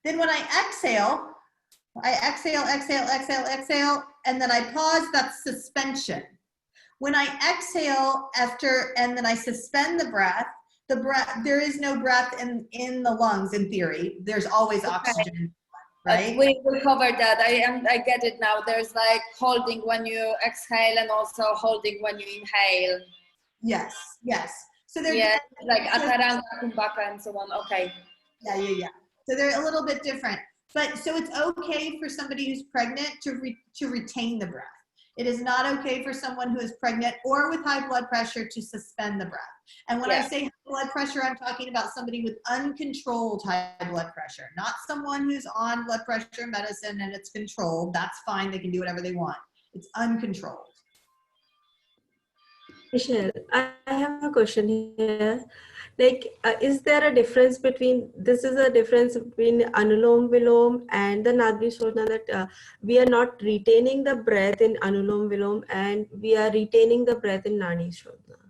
Then when I exhale, exhale, and then I pause, that's suspension. When I exhale and then I suspend the breath, there is no breath in the lungs in theory. There's always oxygen, right? We covered that. I get it now. There's like holding when you exhale and also holding when you inhale. Yes. So they're like Ataranga, Kumbhaka, and so on. Okay. Yeah. So they're a little bit different. But so it's okay for somebody who's pregnant to retain the breath. It is not okay for someone who is pregnant or with high blood pressure to suspend the breath. And when I say high blood pressure, I'm talking about somebody with uncontrolled high blood pressure, not someone who's on blood pressure medicine and it's controlled. That's fine. They can do whatever they want. It's uncontrolled. Michelle, I have a question here. Like, is there a difference between Anulom Vilom and the Nadri Shodhana, that we are not retaining the breath in Anulom Vilom and we are retaining the breath in Nadi Shodhana?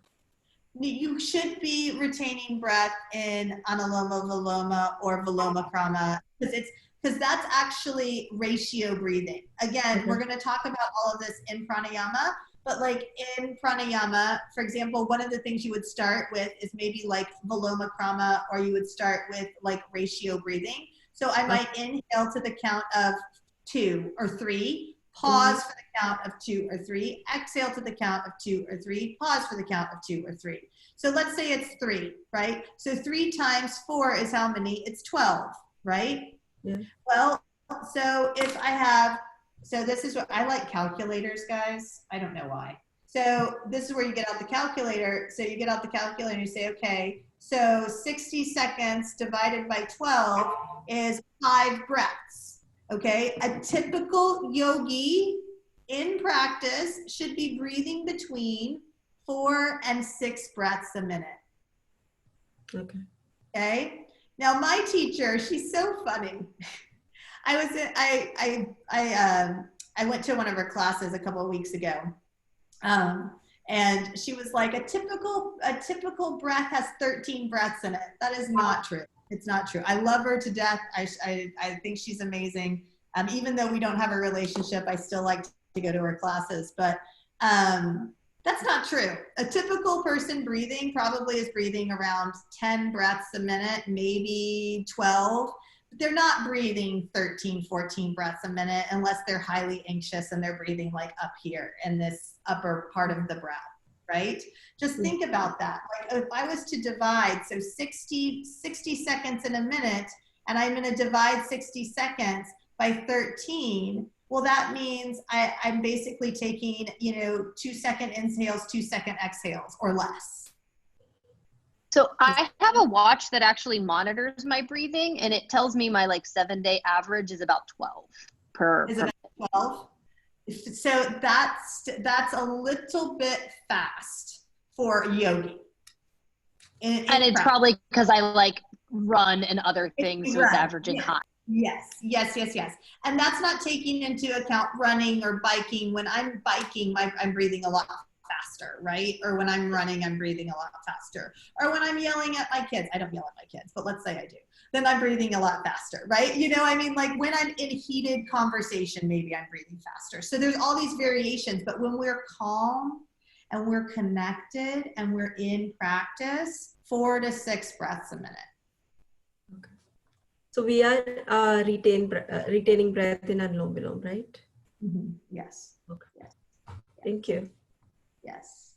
You should be retaining breath in Anuloma Viloma or Viloma Krama, because that's actually ratio breathing. Again, we're going to talk about all of this in pranayama. But like in pranayama, for example, one of the things you would start with is maybe like Viloma Krama, or you would start with like ratio breathing. So I might inhale to the count of 2 or 3, pause for the count of 2 or 3, exhale to the count of 2 or 3, pause for the count of 2 or 3. So let's say it's 3, right? So 3 times 4 is how many? It's 12, right? Yeah. Well, so if I have, so this is what I like, calculators, guys. I don't know why. So this is where you get out the calculator. So you get out the calculator and you say, okay, so 60 seconds divided by 12 is 5 breaths. Okay, a typical yogi in practice should be breathing between 4 and 6 breaths a minute. Okay. Okay. Now my teacher, she's so funny. I went to one of her classes a couple of weeks ago. And she was like, a typical breath has 13 breaths in it. That is not true. It's not true. I love her to death. I think she's amazing. Even though we don't have a relationship, I still like to go to her classes. But that's not true. A typical person breathing probably is breathing around 10 breaths a minute, maybe 12. But they're not breathing 13, 14 breaths a minute unless they're highly anxious and they're breathing like up here in this upper part of the breath, right? Just think about that. Like if I was to divide, so 60 seconds in a minute, and I'm going to divide 60 seconds by 13, well, that means I'm basically taking, 2-second inhales, 2-second exhales or less. So I have a watch that actually monitors my breathing, and it tells me my 7-day average is about 12 per. Is it 12? So that's a little bit fast for yogi. And it's probably because I run and other things, so it's averaging high. Yes. And that's not taking into account running or biking. When I'm biking, I'm breathing a lot faster, right? Or when I'm running, I'm breathing a lot faster. Or when I'm yelling at my kids, I don't yell at my kids, but let's say I do, then I'm breathing a lot faster, right? When I'm in heated conversation, maybe I'm breathing faster. So there's all these variations, but when we're calm and we're connected and we're in practice, 4 to 6 breaths a minute. Okay. So we are retaining breath in Anulom Vilom, right? Mm-hmm. Yes. Okay. Yes. Thank you. Yes.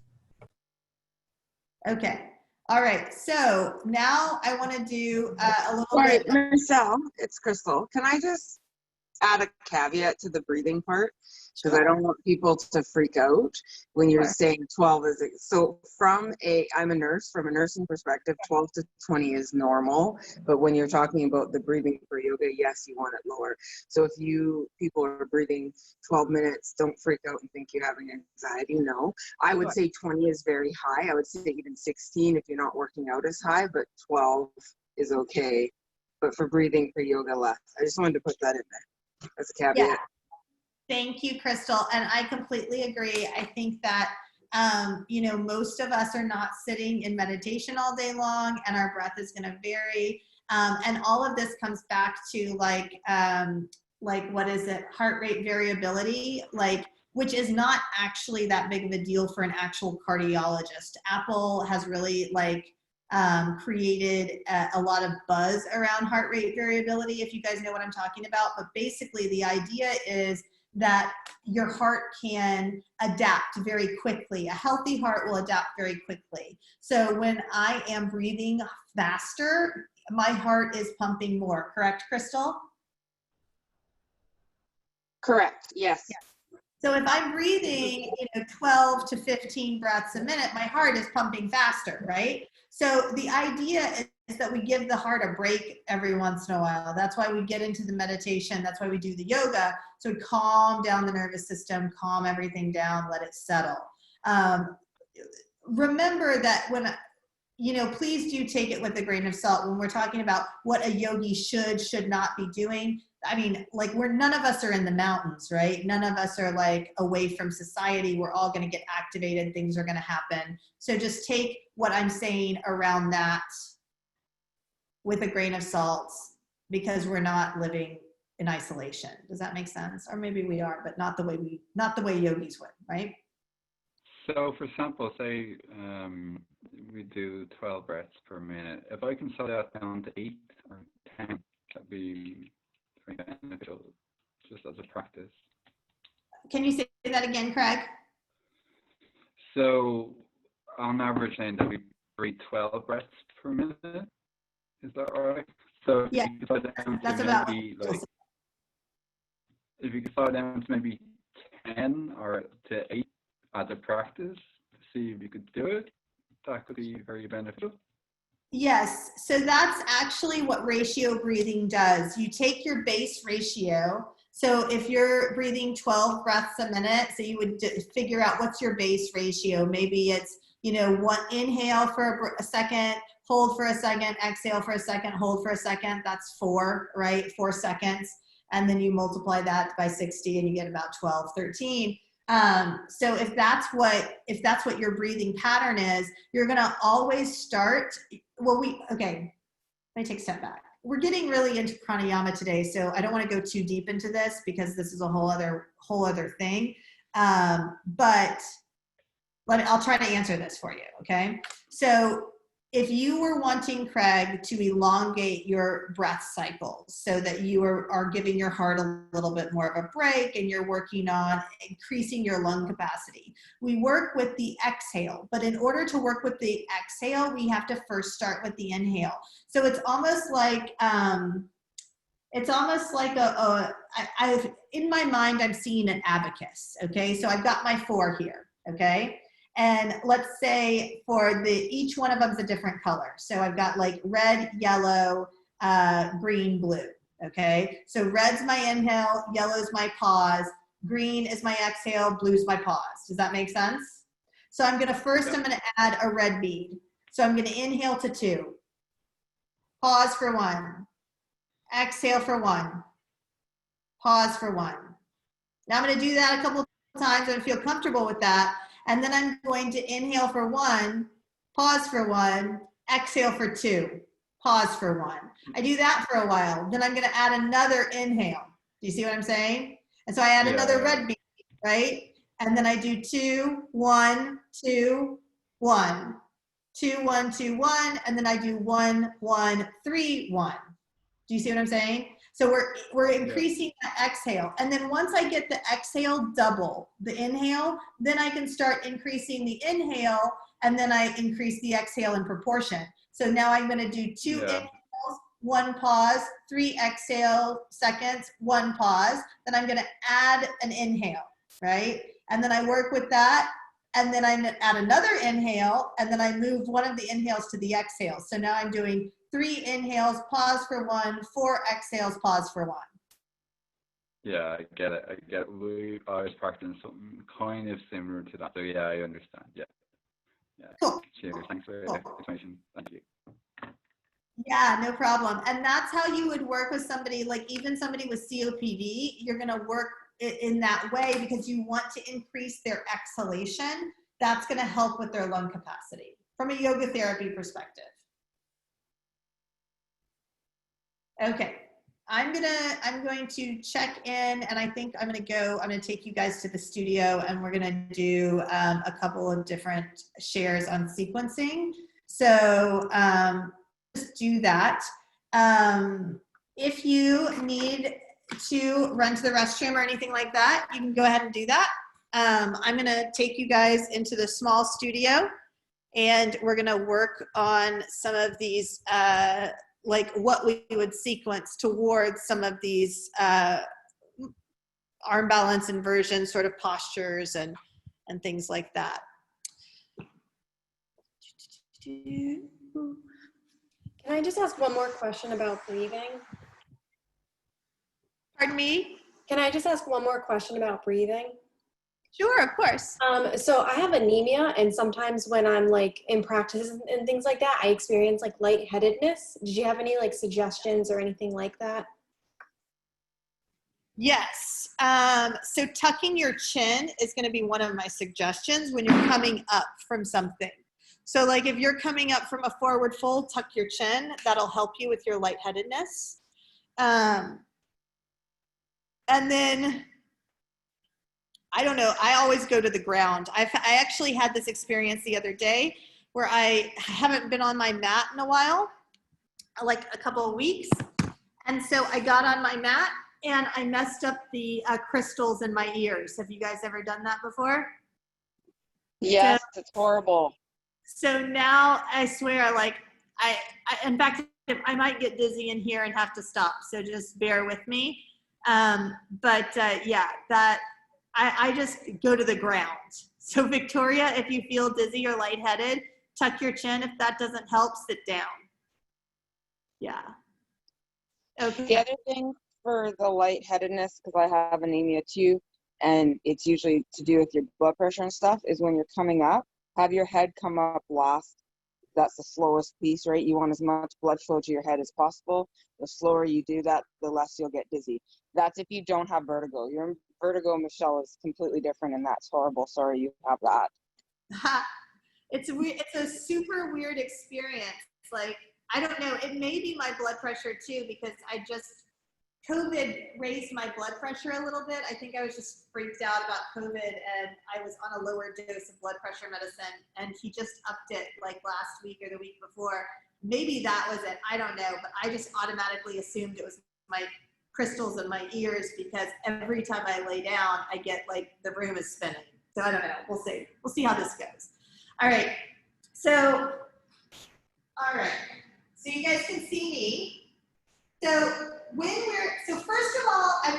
Okay. All right. So now I want to do a little bit. Michelle, it's Crystal. Can I just add a caveat to the breathing part? Because I don't want people to freak out when you're saying 12 is, so I'm a nurse, from a nursing perspective, 12 to 20 is normal. But when you're talking about the breathing for yoga, yes, you want it lower. So if people are breathing 12 minutes, don't freak out and think you're having anxiety. No, I would say 20 is very high. I would say even 16 if you're not working out as high, but 12 is okay. But for breathing for yoga, less. I just wanted to put that in there as a caveat. Yeah. Thank you, Crystal. And I completely agree. I think that, most of us are not sitting in meditation all day long, and our breath is going to vary. And all of this comes back to what is it? Heart rate variability, which is not actually that big of a deal for an actual cardiologist. Apple has really created a lot of buzz around heart rate variability, if you guys know what I'm talking about. But basically the idea is that your heart can adapt very quickly. A healthy heart will adapt very quickly. So when I am breathing faster, my heart is pumping more. Correct, Crystal? Correct, yes. Yeah. So if I'm breathing, 12 to 15 breaths a minute, my heart is pumping faster, right? So the idea is that we give the heart a break every once in a while. That's why we get into the meditation. That's why we do the yoga. So we calm down the nervous system, calm everything down, let it settle. Remember that please do take it with a grain of salt when we're talking about what a yogi should not be doing. I mean, none of us are in the mountains, right? None of us are away from society. We're all going to get activated. Things are going to happen. So just take what I'm saying around that with a grain of salt, because we're not living in isolation. Does that make sense? Or maybe we are, but not the way yogis would, right? So for example, say we do 12 breaths per minute. If I can slow that down to 8 or 10, that'd be very beneficial, just as a practice. Can you say that again, Craig? So on average, then that we breathe 12 breaths per minute. Is that all right? So yeah, that's about maybe, if you could slow down to maybe 10 or to 8 as a practice to see if you could do it, that could be very beneficial. Yes, so that's actually what ratio breathing does. You take your base ratio, So if you're breathing 12 breaths a minute, so you would figure out what's your base ratio. Maybe it's, you know, one inhale for a second, hold for a second, exhale for a second, hold for a second. That's 4, right? 4 seconds. And then you multiply that by 60 and you get about 12, 13. So if that's what your breathing pattern is, you're gonna always start, okay, let me take a step back. We're getting really into pranayama today, so I don't want to go too deep into this because this is a whole other thing. But I'll try to answer this for you, okay? So if you were wanting, Craig, to elongate your breath cycles so that you are giving your heart a little bit more of a break and you're working on increasing your lung capacity, we work with the exhale. But in order to work with the exhale, we have to first start with the inhale. So it's almost like in my mind, I'm seeing an abacus, okay? So I've got my 4 here, okay? And let's say for each one of them is a different color. So I've got like red, yellow, green, blue, okay? So red's my inhale, yellow's my pause, green is my exhale, blue's my pause. Does that make sense? So I'm gonna add a red bead. So I'm gonna inhale to 2, pause for 1, exhale for 1, pause for 1. Now I'm gonna do that a couple of times and feel comfortable with that. And then I'm going to inhale for 1, pause for 1, exhale for 2, pause for 1. I do that for a while. Then I'm going to add another inhale. Do you see what I'm saying? And so I add another red bead, right? And then I do 2, 1, 2, 1, 2, 1, 2, 1, and then I do 1, 1, 3, 1. Do you see what I'm saying? So we're increasing the exhale. And then once I get the exhale double the inhale, then I can start increasing the inhale, and then I increase the exhale in proportion. So now I'm going to do 2 inhales, 1 pause, 3 exhale seconds, 1 pause. Then I'm going to add an inhale, right? And then I work with that. And then I add another inhale, and then I move one of the inhales to the exhale. So now I'm doing 3 inhales, pause for 1, 4 exhales, pause for 1. Yeah, I get it. I was practicing something kind of similar to that. So yeah, I understand. Yeah. Cool. Cheers. Thanks for the explanation. Thank you. Yeah, no problem. And that's how you would work with somebody, like even somebody with COPD, you're going to work in that way because you want to increase their exhalation. That's going to help with their lung capacity from a yoga therapy perspective. Okay, I'm going to check in, and I think I'm going to take you guys to the studio, and we're going to do a couple of different shares on sequencing. So just do that. If you need to run to the restroom or anything like that, you can go ahead and do that. I'm going to take you guys into the small studio, and we're going to work on some of these like what we would sequence towards some of these arm balance inversion sort of postures and things like that. Can I just ask one more question about breathing? Pardon me? Can I just ask one more question about breathing? Sure, of course. So I have anemia, and sometimes when I'm like in practice and things like that, I experience like lightheadedness. Did you have any like suggestions or anything like that? Yes. So tucking your chin is going to be one of my suggestions when you're coming up from something. So like if you're coming up from a forward fold, tuck your chin. That'll help you with your lightheadedness. And then I don't know, I always go to the ground. I actually had this experience the other day where I haven't been on my mat in a while, like a couple of weeks. And so I got on my mat and I messed up the crystals in my ears. Have you guys ever done that before? Yes, it's horrible. So now I swear, like, in fact, I might get dizzy in here and have to stop. So just bear with me. Yeah, that I just go to the ground. So Victoria, if you feel dizzy or lightheaded, tuck your chin. If that doesn't help, sit down. Yeah. Okay. The other thing for the lightheadedness, because I have anemia too, and it's usually to do with your blood pressure and stuff, is when you're coming up, have your head come up last. That's the slowest piece, right? You want as much blood flow to your head as possible. The slower you do that, the less you'll get dizzy. That's if you don't have vertigo. Your vertigo, Michelle, is completely different, and that's horrible. Sorry you have that. It's a super weird experience. Like, I don't know, it may be my blood pressure too, because COVID raised my blood pressure a little bit. I think I was just freaked out about COVID, and I was on a lower dose of blood pressure medicine, and he just upped it like last week or the week before. Maybe that was it, I don't know, but I just automatically assumed it was my crystals in my ears, because every time I lay down, I get like the room is spinning. So I don't know, we'll see. We'll see how this goes. All right, so you guys can see me. So first of all, I'm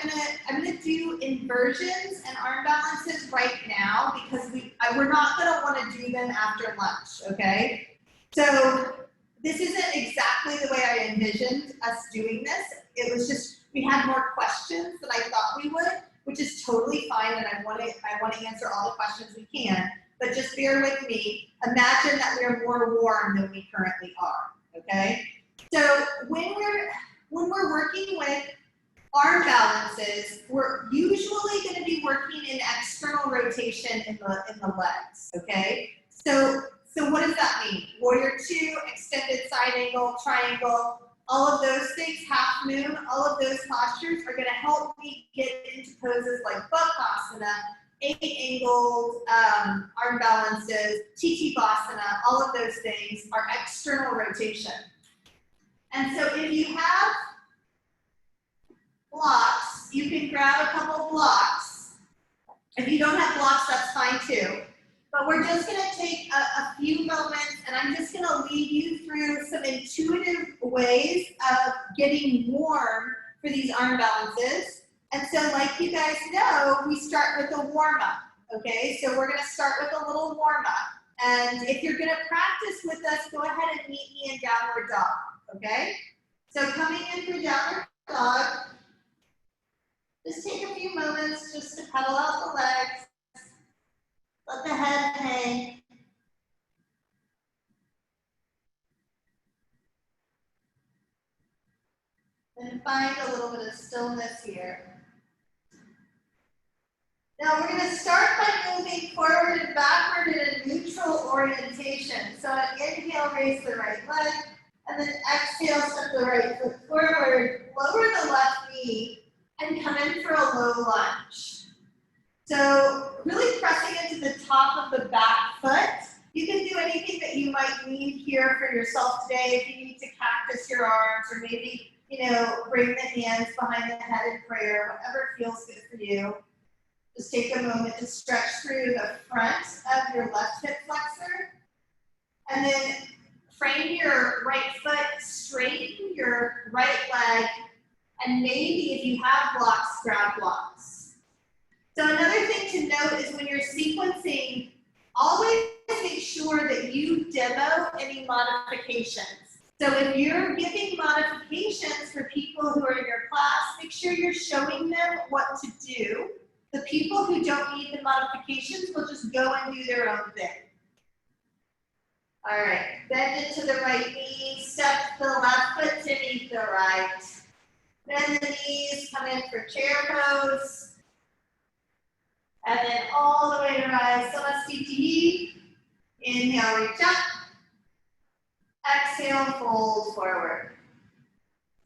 gonna do inversions and arm balances right now, because we're not gonna want to do them after lunch, okay? So this isn't exactly the way I envisioned us doing this. It was just, we had more questions than I thought we would, which is totally fine, and I want to answer all the questions we can. But just bear with me. Imagine that we're more warm than we currently are, okay? So when we're working with arm balances, we're usually going to be working in external rotation in the legs, okay? So what does that mean? Warrior 2, extended side angle, triangle, all of those things, half moon, all of those postures are going to help me get into poses like Bakasana, 8-angled arm balances, TT Basana, all of those things are external rotation. And so if you have blocks, you can grab a couple blocks. If you don't have blocks, that's fine too. But we're just going to take a few moments, and I'm just going to lead you through some intuitive ways of getting warm for these arm balances. And so like you guys know, we start with a warm-up, okay? So we're going to start with a little warm-up. And if you're going to practice with us, go ahead and meet me in downward dog, okay? So coming in for downward dog, just take a few moments just to pedal out the legs. Let the head hang. And find a little bit of stillness here. Now we're going to start by moving forward and backward in a neutral orientation. So on inhale, raise the right leg, and then exhale, step the right foot forward, lower the left knee, and come in for a low lunge. So really pressing into the top of the back foot. You can do anything that you might need here for yourself today. If you need to cactus your arms, or maybe, bring the hands behind the head in prayer, whatever feels good for you. Just take a moment to stretch through the front of your left hip flexor. And then frame your right foot, straighten your right leg, and maybe if you have blocks, grab blocks. So another thing to note is when you're sequencing, always make sure that you demo any modifications. So if you're giving modifications for people who are in your class, make sure you're showing them what to do. The people who don't need the modifications will just go and do their own thing. All right, bend into the right knee, step the left foot to meet the right. Bend the knees, come in for chair pose. And then all the way to rise, Samasthiti. Inhale, reach up. Exhale, fold forward.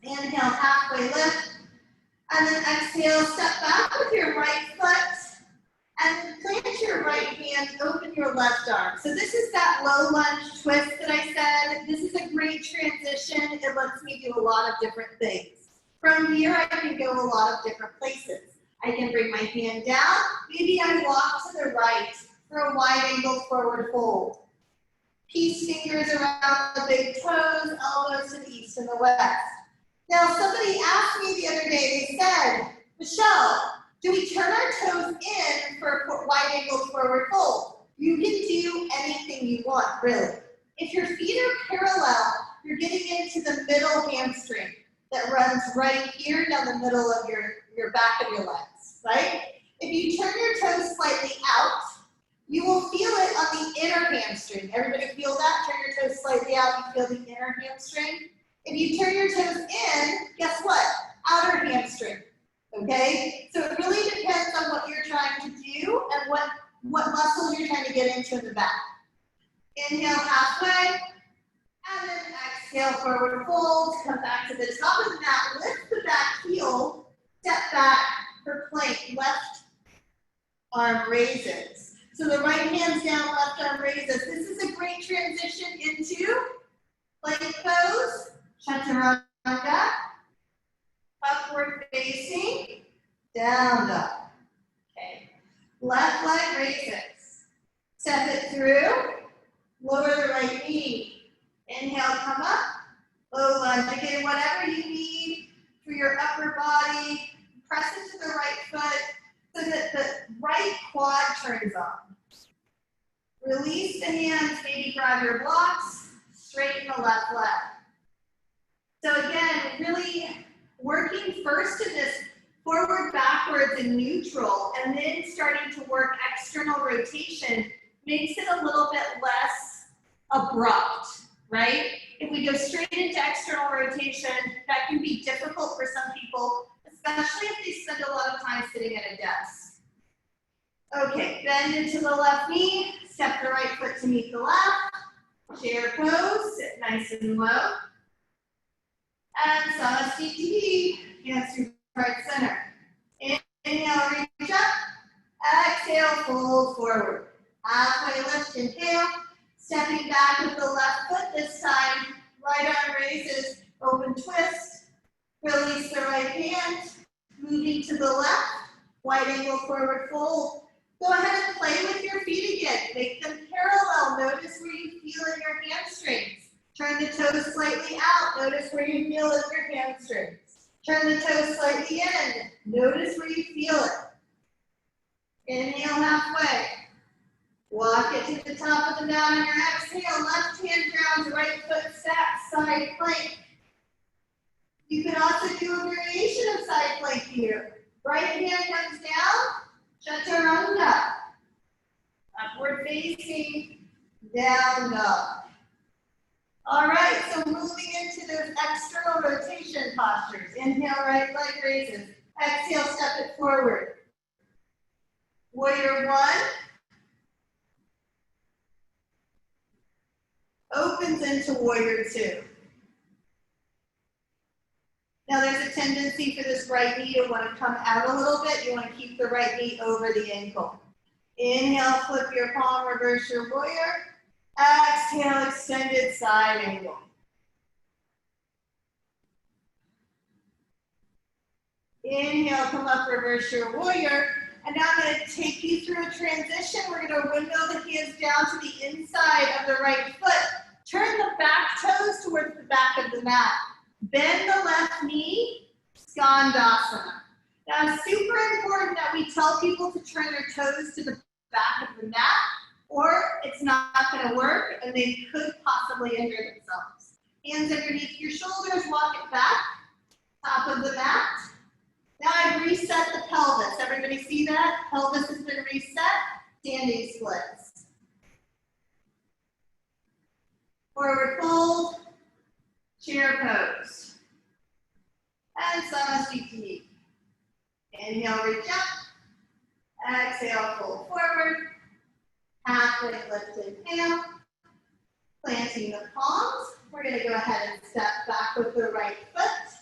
Inhale, halfway lift. And then exhale, step back with your right foot. And plant your right hand, open your left arm. So this is that low lunge twist that I said. This is a great transition. It lets me do a lot of different things. From here, I can go a lot of different places. I can bring my hand down. Maybe I walk to the right for a wide angle forward fold. Piece fingers around the big toes, elbows to the east and the west. Now, somebody asked me the other day, they said, Michelle, do we turn our toes in for a wide angle forward fold? You can do anything you want, really. If your feet are parallel, you're getting into the middle hamstring. that runs right here down the middle of your back of your legs, right? If you turn your toes slightly out, you will feel it on the inner hamstring. Everybody feel that? Turn your toes slightly out, you feel the inner hamstring. If you turn your toes in, guess what? Outer hamstring, okay? So it really depends on what you're trying to do and what muscles you're trying to get into in the back. Inhale halfway, and then exhale, forward fold, come back to the top of the mat, lift the back heel, step back for plank, left arm raises. So the right hand's down, left arm raises. This is a great transition into plank pose, chaturanga, upward facing, down dog. Okay. Left leg raises. Step it through, lower the right knee. Inhale, come up, low lunge. Again, whatever you need for your upper body, press into the right foot so that the right quad turns on. Release the hands, maybe grab your blocks, straighten the left leg. So again, really working first in this forward, backwards, and neutral, and then starting to work external rotation makes it a little bit less abrupt, right? If we go straight into external rotation, that can be difficult for some people, especially if they spend a lot of time sitting at a desk. Okay, bend into the left knee, step the right foot to meet the left, chair pose, sit nice and low. And Samasthiti, hands through right center. Inhale, reach up, exhale, fold forward. Halfway lift, inhale, stepping back with the left foot this time, right arm raises, open twist, release the right hand, moving to the left, wide angle forward fold. Go ahead and play with your feet again. Make them parallel. Notice where you feel in your hamstrings. Turn the toes slightly out. Notice where you feel in your hamstrings. Turn the toes slightly in. Notice where you feel it. Inhale halfway. Walk it to the top of the mat on your exhale. Left hand grounds, right foot stacks, side plank. You can also do a variation of side plank here. Right hand comes down. Chaturanga, upward facing, down dog. All right, so moving into those external rotation postures. Inhale, right leg raises. Exhale, step it forward. Warrior one. Opens into warrior two. Now there's a tendency for this right knee to want to come out a little bit. You want to keep the right knee over the ankle. Inhale, flip your palm, reverse your warrior. Exhale, extended side angle. Inhale, come up, reverse your warrior. And now I'm going to take you through a transition. We're going to windmill the hands down to the inside of the right foot. Turn the back toes towards the back of the mat. Bend the left knee, Skandasana. Now it's super important that we tell people to turn their toes to the back of the mat, or it's not going to work and they could possibly injure themselves. Hands underneath your shoulders, walk it back, top of the mat. Now I've reset the pelvis. Everybody see that? Pelvis has been reset, standing splits. Forward fold. Chair pose. And Samasthiti. Inhale, reach up. Exhale, fold forward. Halfway lift, inhale. Planting the palms. We're going to go ahead and step back with the right foot.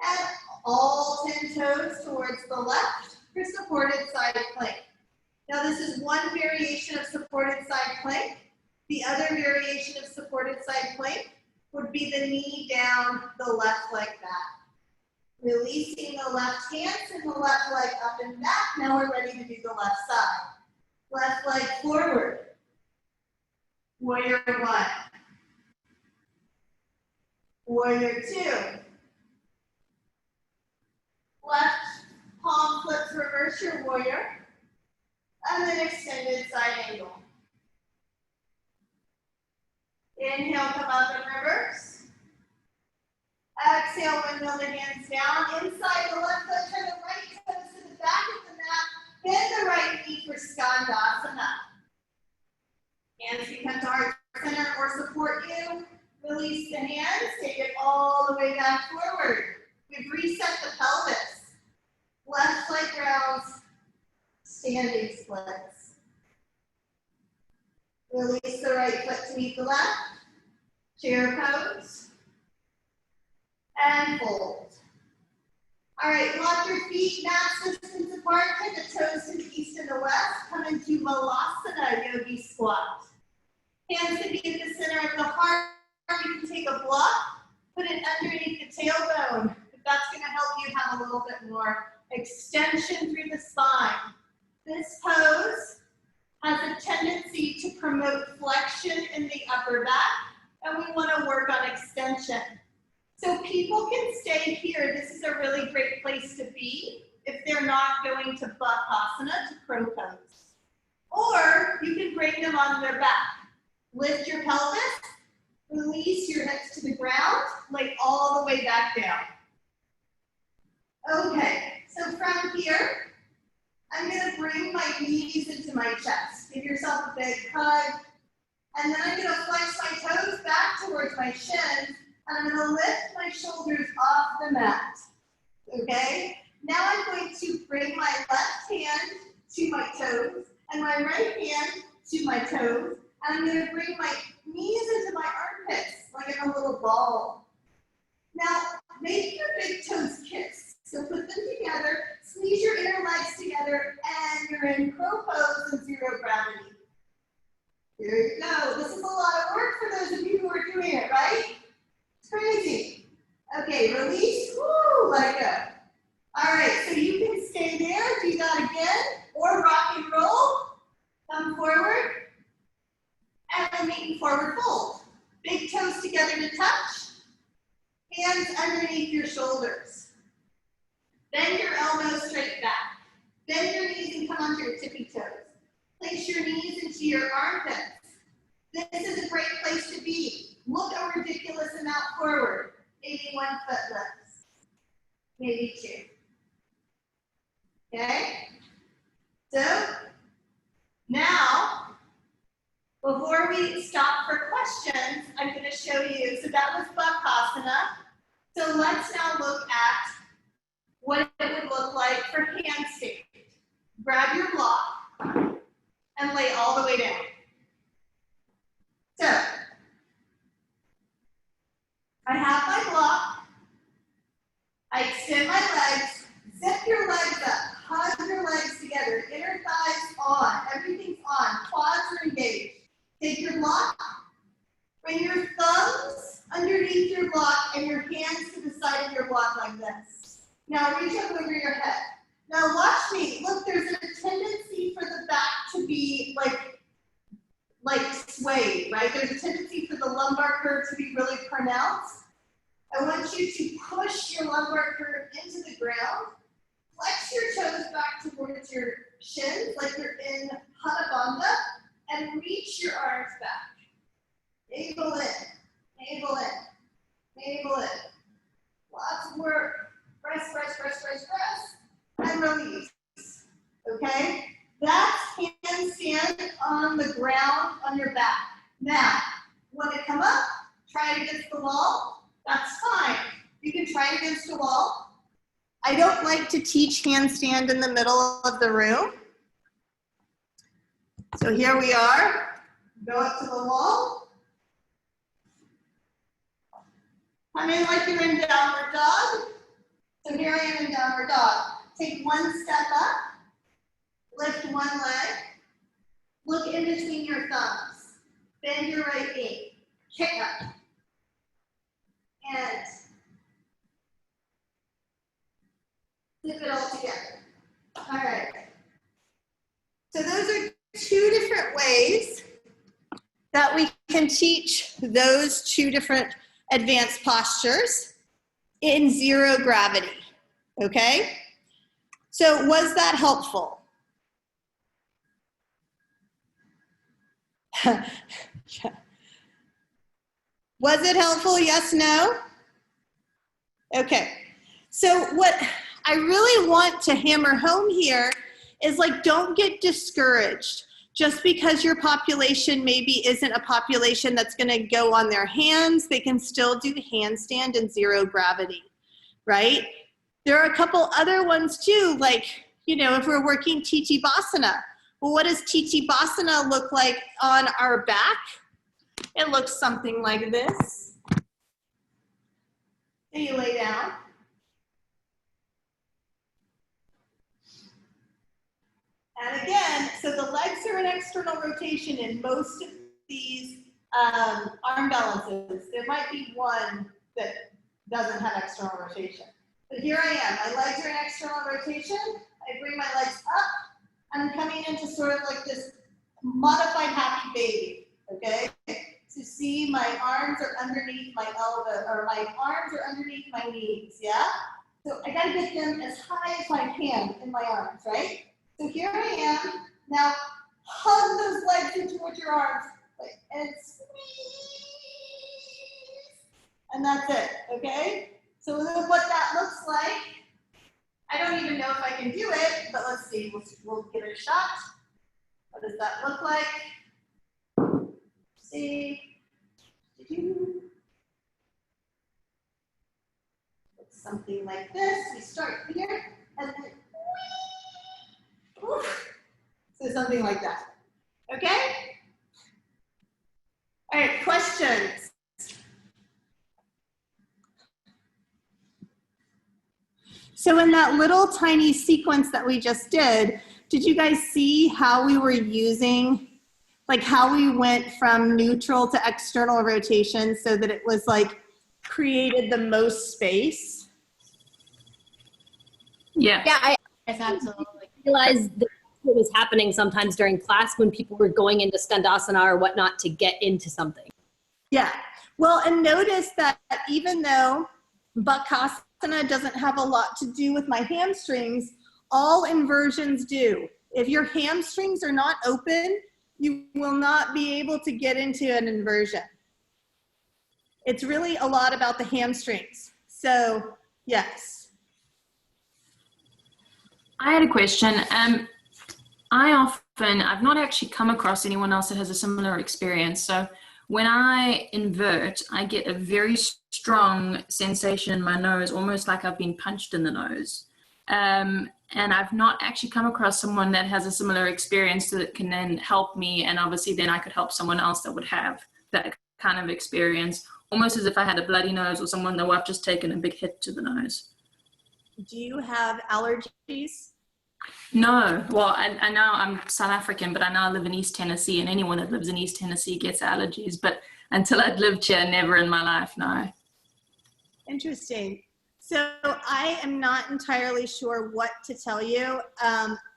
And all 10 toes towards the left for supported side plank. Now this is one variation of supported side plank. The other variation of supported side plank would be the knee down, the left leg back. Releasing the left hand and the left leg up and back. Now we're ready to do the left side. Left leg forward. Warrior one. Warrior two. Left palm flips, reverse your warrior. And then extended side angle. Inhale, come up and reverse. Exhale, windmill standing splits. Release the right foot to meet the left. Chair pose. And fold. All right, lock your feet mat distance apart, take the toes to the east and the west. Come into Malasana Yogi Squat. Hands can be at the center of the heart. You can take a block, put it underneath the tailbone. That's going to help you have a little bit more extension through the spine. This pose has a tendency to promote flexion in the upper back, and we want to work on extension. So people can stay here. This is a really great place to be if they're not going to Bakasana, to crow pose. Or you can bring them on their back. Lift your pelvis, release your hips to the ground, lay all the way back down. Okay, so from here, I'm gonna bring my knees into my chest. Give yourself a big hug. And then I'm gonna flex my toes back towards my shins, and I'm gonna lift my shoulders off the mat. Okay? Now I'm going to bring my left hand to my toes, and my right hand to my toes, and I'm gonna bring my knees into my armpits, like in a little ball. Now, make your big toes kiss. So put them together, squeeze your inner legs together, and you're in crow pose and zero gravity. Here you go. This is a lot of work for those of you who are doing it, right? It's crazy. Okay, release, woo, let it go. All right, so you can stay there, do that again, or rock and roll. Come forward, and then making forward fold. Big toes together to touch, hands underneath your shoulders. Bend your elbows straight back. Bend your knees and come onto your tippy toes. Place your knees into your armpits. This is a great place to be. Look a ridiculous amount forward. Maybe 1 foot lifts. Maybe 2. Okay? So, now, before we stop for questions, I'm going to show you. So that was Bakasana. So let's now look at what it would look like for handstand. Grab your block and lay all the way down. So, I have my block. I extend my legs. Zip your legs up. Hug your legs together. Inner thighs on. Everything's on. Quads are engaged. Take your block. Bring your thumbs underneath your block and your hands to the side of your block like this. Now reach up over your head. Now watch me. Look, there's a tendency for the back to be like swayed, right? There's a tendency for the lumbar curve to be really pronounced. I want you to push your lumbar curve into the ground. Flex your toes back towards your shins like you're in Hatha and reach your arms back. Navel in, navel in, navel in. Lots of work. Press, press, press, press, press, and release. Okay? That's handstand on the ground on your back. Now, when you come up, try it against the wall. That's fine. You can try it against a wall. I don't like to teach handstand in the middle of the room. So here we are. Go up to the wall. Come in like you're in downward dog. So here I am in downward dog. Take one step up, lift one leg, look in between your thumbs, bend your right knee, kick up, and flip it all together. All right. So those are 2 different ways that we can teach those 2 different advanced postures in zero gravity, okay? So was that helpful? Was it helpful? Yes, no? Okay. So what I really want to hammer home here is like, don't get discouraged. Just because your population maybe isn't a population that's going to go on their hands, they can still do handstand and zero gravity, right? There are a couple other ones too, like you know, if we're working Tichibasana, well, what does Tichibasana look like on our back? It looks something like this. So you lay down. And again, so the legs are in external rotation in most of these arm balances. There might be one that doesn't have external rotation. But here I am, my legs are in external rotation. I bring my legs up. I'm coming into sort of like this modified happy baby, okay? So see, my arms are underneath my elbow, or my arms are underneath my knees, yeah? So I gotta get them as high as I can in my arms, right? So here I am. Now hug those legs in towards your arms, and squeeze. And that's it, okay? So what that looks like, I don't even know if I can do it, but let's see, we'll give it a shot. What does that look like? Let's see. It's something like this. We start here, and then whoosh. So something like that. Okay? All right, questions? So in that little tiny sequence that we just did you guys see how we were using, like how we went from neutral to external rotation so that it was like created the most space? Yeah. Yeah, I absolutely realized that what was happening sometimes during class when people were going into Skandasana or whatnot to get into something. Yeah. Well, and notice that even though Bakasana doesn't have a lot to do with my hamstrings, all inversions do. If your hamstrings are not open, you will not be able to get into an inversion. It's really a lot about the hamstrings. So, yes. I had a question. I've not actually come across anyone else that has a similar experience. So when I invert, I get a very strong sensation in my nose, almost like I've been punched in the nose. And I've not actually come across someone that has a similar experience that can then help me. And obviously then I could help someone else that would have that kind of experience, almost as if I had a bloody nose or someone that I've just taken a big hit to the nose. Do you have allergies? No. Well, I know I'm South African, but I now live in East Tennessee, and anyone that lives in East Tennessee gets allergies. But until I'd lived here, never in my life, no. Interesting. So I am not entirely sure what to tell you.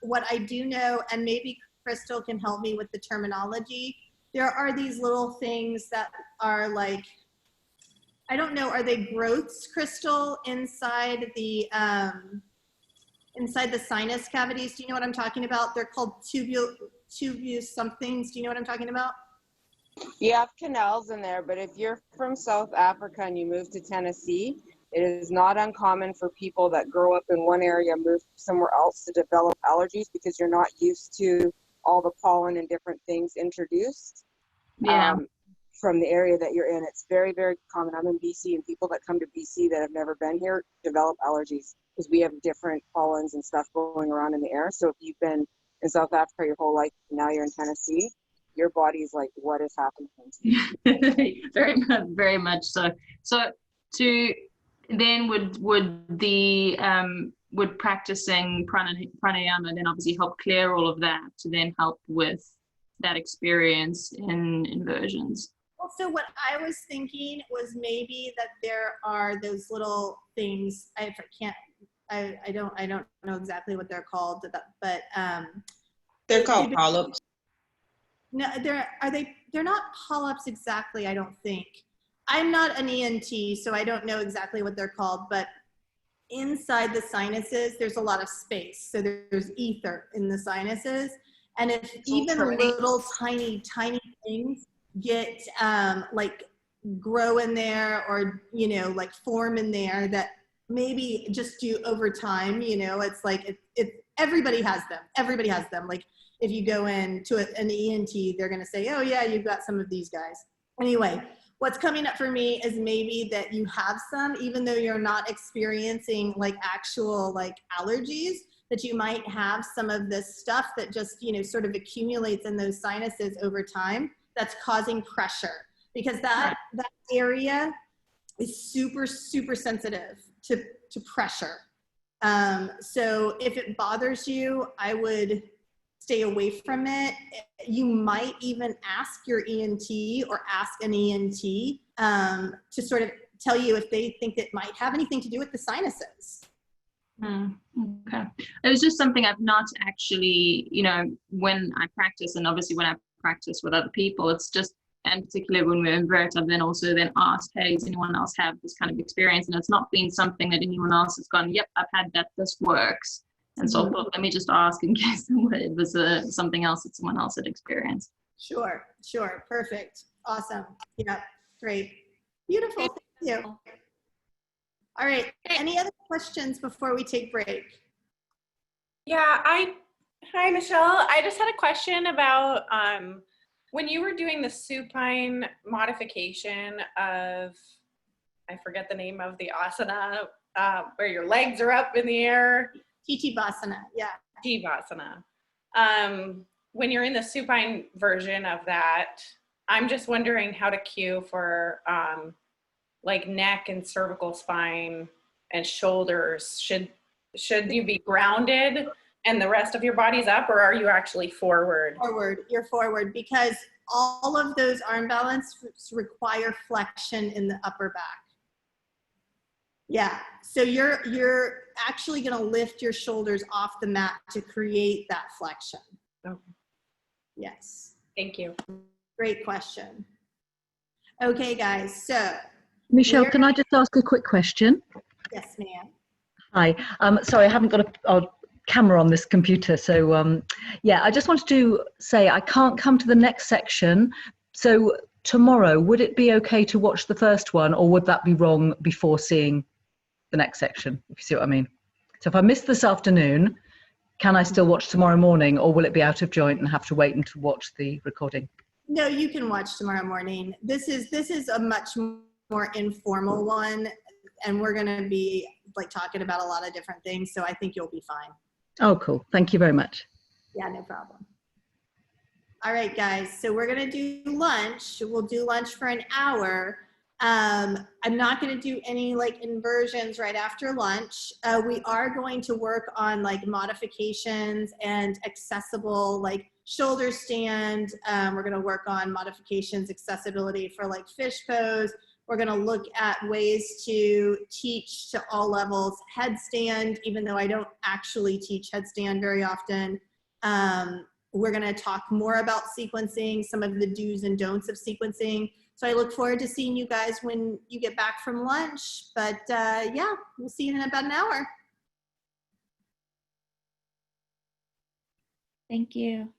What I do know, and maybe Crystal can help me with the terminology, there are these little things that are like, I don't know, are they growths, Crystal, inside the sinus cavities? Do you know what I'm talking about? They're called tubulus somethings. Do you know what I'm talking about? You have canals in there, but if you're from South Africa and you move to Tennessee, it is not uncommon for people that grow up in one area move somewhere else to develop allergies because you're not used to all the pollen and different things introduced from the area that you're in. It's very, very common. I'm in BC, and people that come to BC that have never been here develop allergies because we have different pollens and stuff going around in the air. So if you've been in South Africa your whole life, and now you're in Tennessee, your body's like, what is happening to you? Very much so. So then would practicing pranayama then obviously help clear all of that to then help with that experience in inversions? Also, what I was thinking was maybe that there are those little things. I don't know exactly what they're called, but they're called polyps. No, they're not polyps exactly, I don't think. I'm not an ENT, so I don't know exactly what they're called, but inside the sinuses, there's a lot of space. So there's ether in the sinuses. And if even little tiny things get like grow in there or, you know, like form in there that maybe just do over time, you know, it's like, everybody has them. Everybody has them. Like if you go in to an ENT, they're going to say, oh yeah, you've got some of these guys. Anyway, what's coming up for me is maybe that you have some, even though you're not experiencing like actual like allergies, that you might have some of this stuff that just, you know, sort of accumulates in those sinuses over time that's causing pressure, because that area is super, super sensitive to pressure. So if it bothers you, I would stay away from it. You might even ask your ENT or ask an ENT to sort of tell you if they think it might have anything to do with the sinuses. Okay. It was just something I've not actually, you know, when I practice, and obviously when I practice with other people, it's just, and particularly when we invert, I've then also asked, hey, does anyone else have this kind of experience? And it's not been something that anyone else has gone, yep, I've had that, this works. And so I thought, let me just ask in case it was something else that someone else had experienced. Sure, sure, perfect, awesome, yeah, great, beautiful, thank you. All right, any other questions before we take break? Yeah, hi Michelle. I just had a question about when you were doing the supine modification of, I forget the name of the asana, where your legs are up in the air. Titivasana, yeah. Titivasana. When you're in the supine version of that, I'm just wondering how to cue for like neck and cervical spine and shoulders. Should you be grounded and the rest of your body's up, or are you actually forward? Forward, you're forward, because all of those arm balance require flexion in the upper back. Yeah, so you're actually gonna lift your shoulders off the mat to create that flexion. Okay. Yes. Thank you. Great question. Okay, guys, so. Michelle, can I just ask a quick question? Yes, ma'am. Hi. Sorry, I haven't got a camera on this computer. So, yeah, I just wanted to say I can't come to the next section. So tomorrow, would it be okay to watch the first one, or would that be wrong before seeing the next section, if you see what I mean? So if I miss this afternoon, can I still watch tomorrow morning, or will it be out of joint and have to wait until watch the recording? No, you can watch tomorrow morning. This is a much more informal one, and we're going to be like talking about a lot of different things, so I think you'll be fine. Oh, cool. Thank you very much. Yeah, no problem. All right, guys, so we're going to do lunch. We'll do lunch for an hour. I'm not going to do any like inversions right after lunch. We are going to work on like modifications and accessible like shoulder stand. We're going to work on modifications, accessibility for like fish pose. We're going to look at ways to teach to all levels headstand, even though I don't actually teach headstand very often. We're going to talk more about sequencing, some of the do's and don'ts of sequencing. So I look forward to seeing you guys when you get back from lunch. But yeah, we'll see you in about an hour. Thank you.